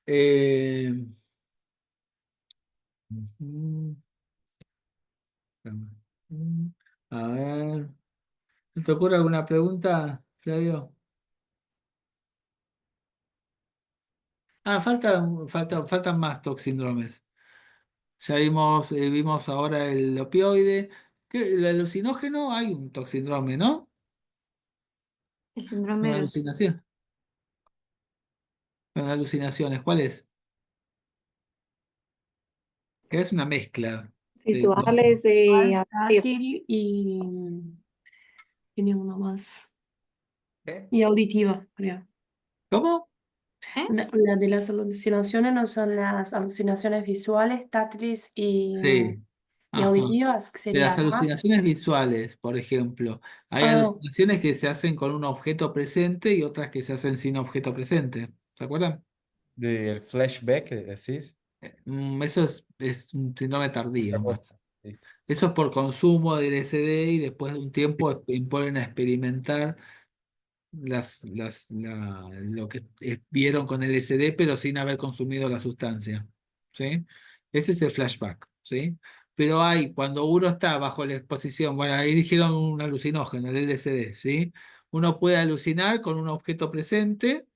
Eh, ujú, ujú. A ver, ¿te ocurre alguna pregunta, Claudio? Faltan más toxindromes. Ya vimos ahora el opioide. El alucinógeno, hay un toxindrome, ¿no? El Una síndrome de alucinación. Con alucinaciones, ¿cuál es? Que es una mezcla. Visuales de táctil y tiene uno más. ¿Qué? Y auditiva, creo. ¿Cómo? La de las alucinaciones no son las alucinaciones visuales, táctiles Sí. y Ajá. auditivas, que De sería las más. alucinaciones visuales, por ejemplo. Hay Ah, alucinaciones que se hacen con un objeto presente y otras que se hacen sin objeto presente. ¿Se acuerdan? Del flashback, decís. Eso es un síndrome tardío Otra más. cosa. Sí. Eso es por consumo del LSD y después de un tiempo ponen a experimentar lo que vieron con el LSD, pero sin haber consumido la sustancia. ¿Sí? Ese es el flashback. ¿Sí? Pero cuando uno está bajo la exposición, bueno, ahí dijeron un alucinógeno, el LSD, ¿sí? Uno puede alucinar con un objeto presente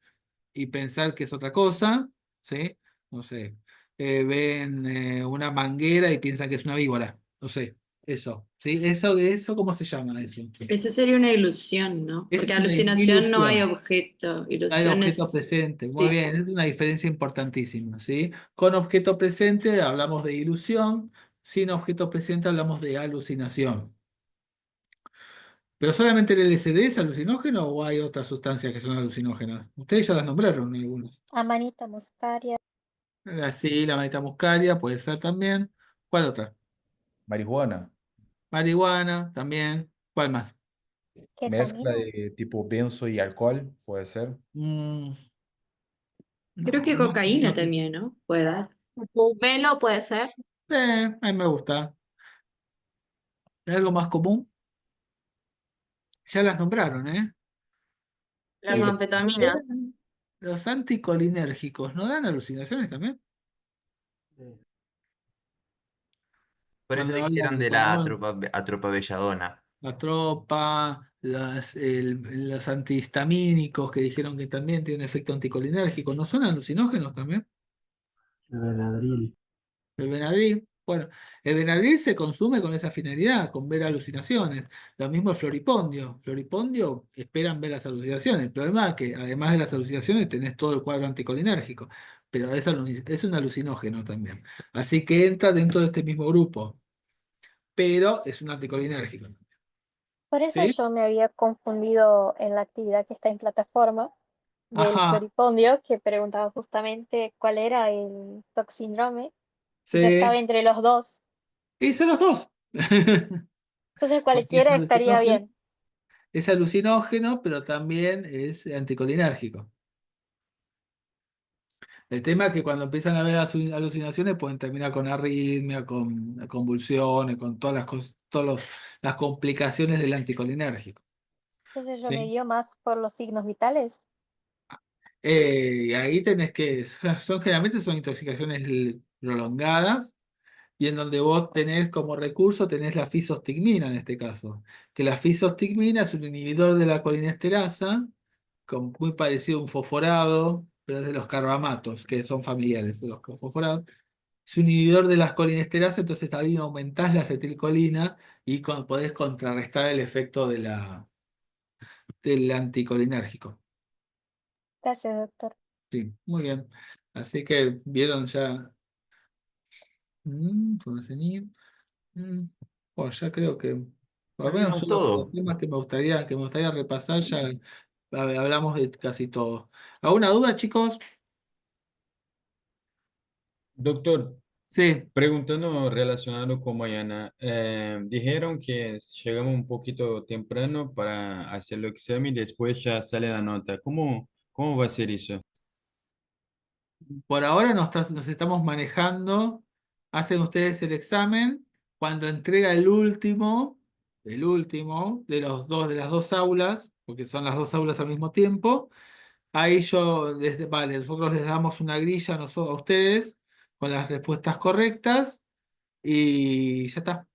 y pensar que es otra cosa, ¿sí? No sé, ven una manguera y piensan que es una víbora, no sé, eso, ¿sí? Eso ¿cómo se llama eso? Eso sería una ilusión, ¿no? Esa Porque es una alucinación no hay ilusión, objeto, hay ilusión objeto es... presente, muy Sí. bien, es una diferencia importantísima, ¿sí? Con objeto presente hablamos de ilusión, sin objeto presente hablamos de alucinación. ¿Pero solamente el LSD es alucinógeno o hay otras sustancias que son alucinógenas? Ustedes ya las nombraron algunas. Amanita muscaria, Sí, la manita muscaria puede ser también. ¿Cuál otra? Marihuana. Marihuana también. ¿Cuál más? Mezcla ketamina. de tipo benzo y alcohol, puede ser. Mm, Creo no, que más cocaína no sé. también, ¿no? Puede dar. Velo puede ser. A mí me gusta. ¿Es algo más común? Ya las nombraron, ¿eh? Las Y anfetaminas. los anticolinérgicos, ¿no dan alucinaciones también? Por eso Cuando dijeron hablan, de cuando la hablan tropa belladona. la tropa, los antihistamínicos que dijeron que también tienen efecto anticolinérgico, ¿no son alucinógenos también? El Benadryl. El Benadryl, bueno, el Benadryl se consume con esa finalidad, con ver alucinaciones. Lo mismo el floripondio. Floripondio esperan ver las alucinaciones. El problema es que además de las alucinaciones tenés todo el cuadro anticolinérgico, pero es un alucinógeno también. Así que entra dentro de este mismo grupo. pero es un anticolinérgico. Por eso ¿Sí? yo me había confundido en la actividad que está en plataforma del Ajá, floripondio, que preguntaba justamente cuál era el toxíndrome. Y yo estaba sí. entre los dos. Hice los dos. Entonces Porque es cualquiera estaría alucinógeno, bien. es alucinógeno, pero también es anticolinérgico. El tema es que cuando empiezan a haber alucinaciones pueden terminar con arritmia, con convulsiones, con todas las cosas, las complicaciones del anticolinérgico. Entonces yo me ¿Sí? guío más por los signos vitales. Y ahí tenés que, generalmente son intoxicaciones prolongadas y en donde vos tenés como recurso, tenés la fisostigmina en este caso, que la fisostigmina es un inhibidor de la colinesterasa, muy parecido a un fosforado, pero es de los carbamatos, que son familiares de los fosforados. Es un inhibidor de las colinesterasa, entonces ahí aumentás la acetilcolina y podés contrarrestar el efecto del anticolinérgico. Gracias, doctor. Sí, muy bien. Así que vieron ya. Convenir, bueno, ya creo que por lo Nos menos dimos son los todo. temas que me gustaría repasar, ya hablamos de casi todo. ¿Alguna duda, chicos? Doctor, Sí. preguntando relacionado con mañana, dijeron que llegamos un poquito temprano para hacer el examen y después ya sale la nota. ¿Cómo va a ser eso? Por ahora nos estamos manejando, hacen ustedes el examen, cuando entrega el último de las dos aulas, porque son las dos aulas al mismo tiempo, ahí nosotros les damos una grilla a ustedes con las respuestas correctas y ya está.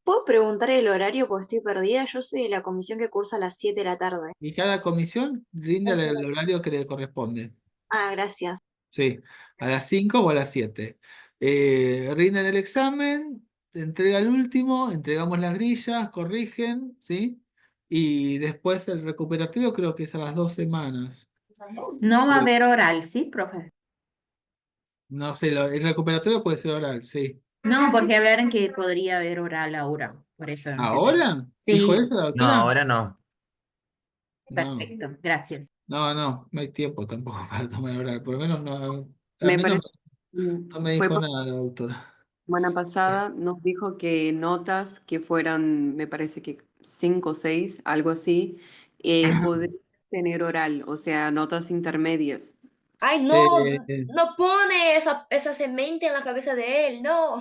¿Puedo preguntar el horario porque estoy perdida? Yo soy de la comisión que cursa a las 7 de la tarde. Y cada comisión rinde el horario que le corresponde. Ah, gracias. Sí, a las 5 o a las 7. Rinden el examen, entrega el último, entregamos las grillas, corrigen, ¿sí? Y después el recuperatorio creo que es a las 2 semanas. No va a haber oral, ¿sí, profe? No sé, el recuperatorio puede ser oral, sí. No, porque hablaron que podría haber oral ahora, por eso. ¿Ahora? ¿Dijo Sí, eso la No, doctora? ahora no. No, perfecto, gracias. no hay tiempo tampoco para tomar oral. Por lo menos no, a Me mí no, parece, no me fue dijo por nada la doctora. semana pasada, nos dijo que notas que fueran, me parece que 5 o 6, algo así, poder tener oral, o sea, notas intermedias. Ay, no, Eh, no pone esa semente en la cabeza de él, no.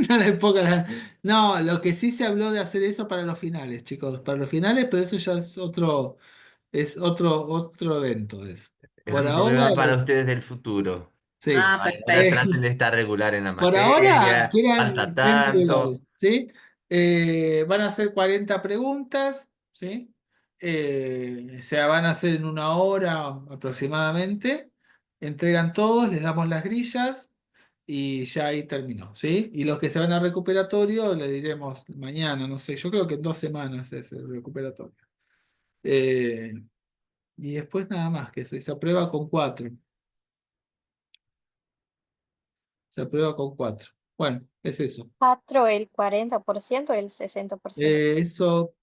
No le ponga No, lo que sí se habló de hacer eso para los finales, chicos, para los finales, pero eso ya es otro evento. Es Por un ahora, problema para ustedes del futuro. sí. Ah, Ahora perfecto. traten de estar regular en la Por ahora, materia, falta quieran regulares, tanto. ¿sí? Van a hacer 40 preguntas, ¿sí? Se van a hacer en 1 hora aproximadamente. Entregan todos, les damos las grillas y ya ahí terminó, ¿sí? Y los que se van a recuperatorio, le diremos mañana, no sé, yo creo que en 2 semanas es el recuperatorio. Eh, y después nada más que eso, y se aprueba con 4. Se aprueba con 4. Bueno, es eso. 4 el 40%, el 60%. Eso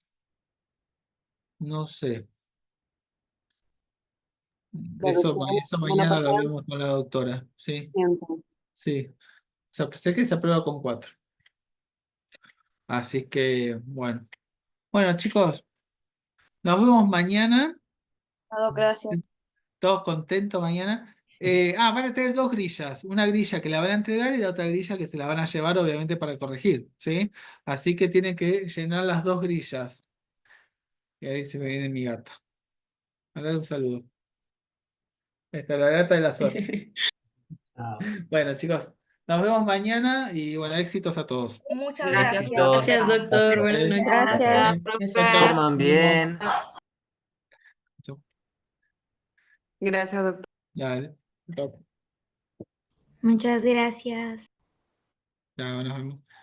no sé. La doctora Eso semana mañana lo pasada hablamos con la doctora. Sí, siempre. sí. O sea, sé que se aprueba con 4. Así que, bueno. Bueno, chicos, nos vemos mañana. Gracias. Todos contentos mañana. Van a tener 2 grillas. Una grilla que la van a entregar y la otra grilla que se la van a llevar, obviamente, para corregir. ¿Sí? Así que tienen que llenar las 2 grillas. Y ahí se me viene mi gata. Mandar un saludo. Esta es la gata de la suerte. Bueno, chicos, nos vemos mañana y bueno, éxitos a todos. Muchas Gracias, gracias. gracias, doctor. Buenas noches. Gracias. Chao, chao. Coman bien. Chao. Gracias, doctor. Dale. Chao. Muchas gracias. Chao, nos vemos.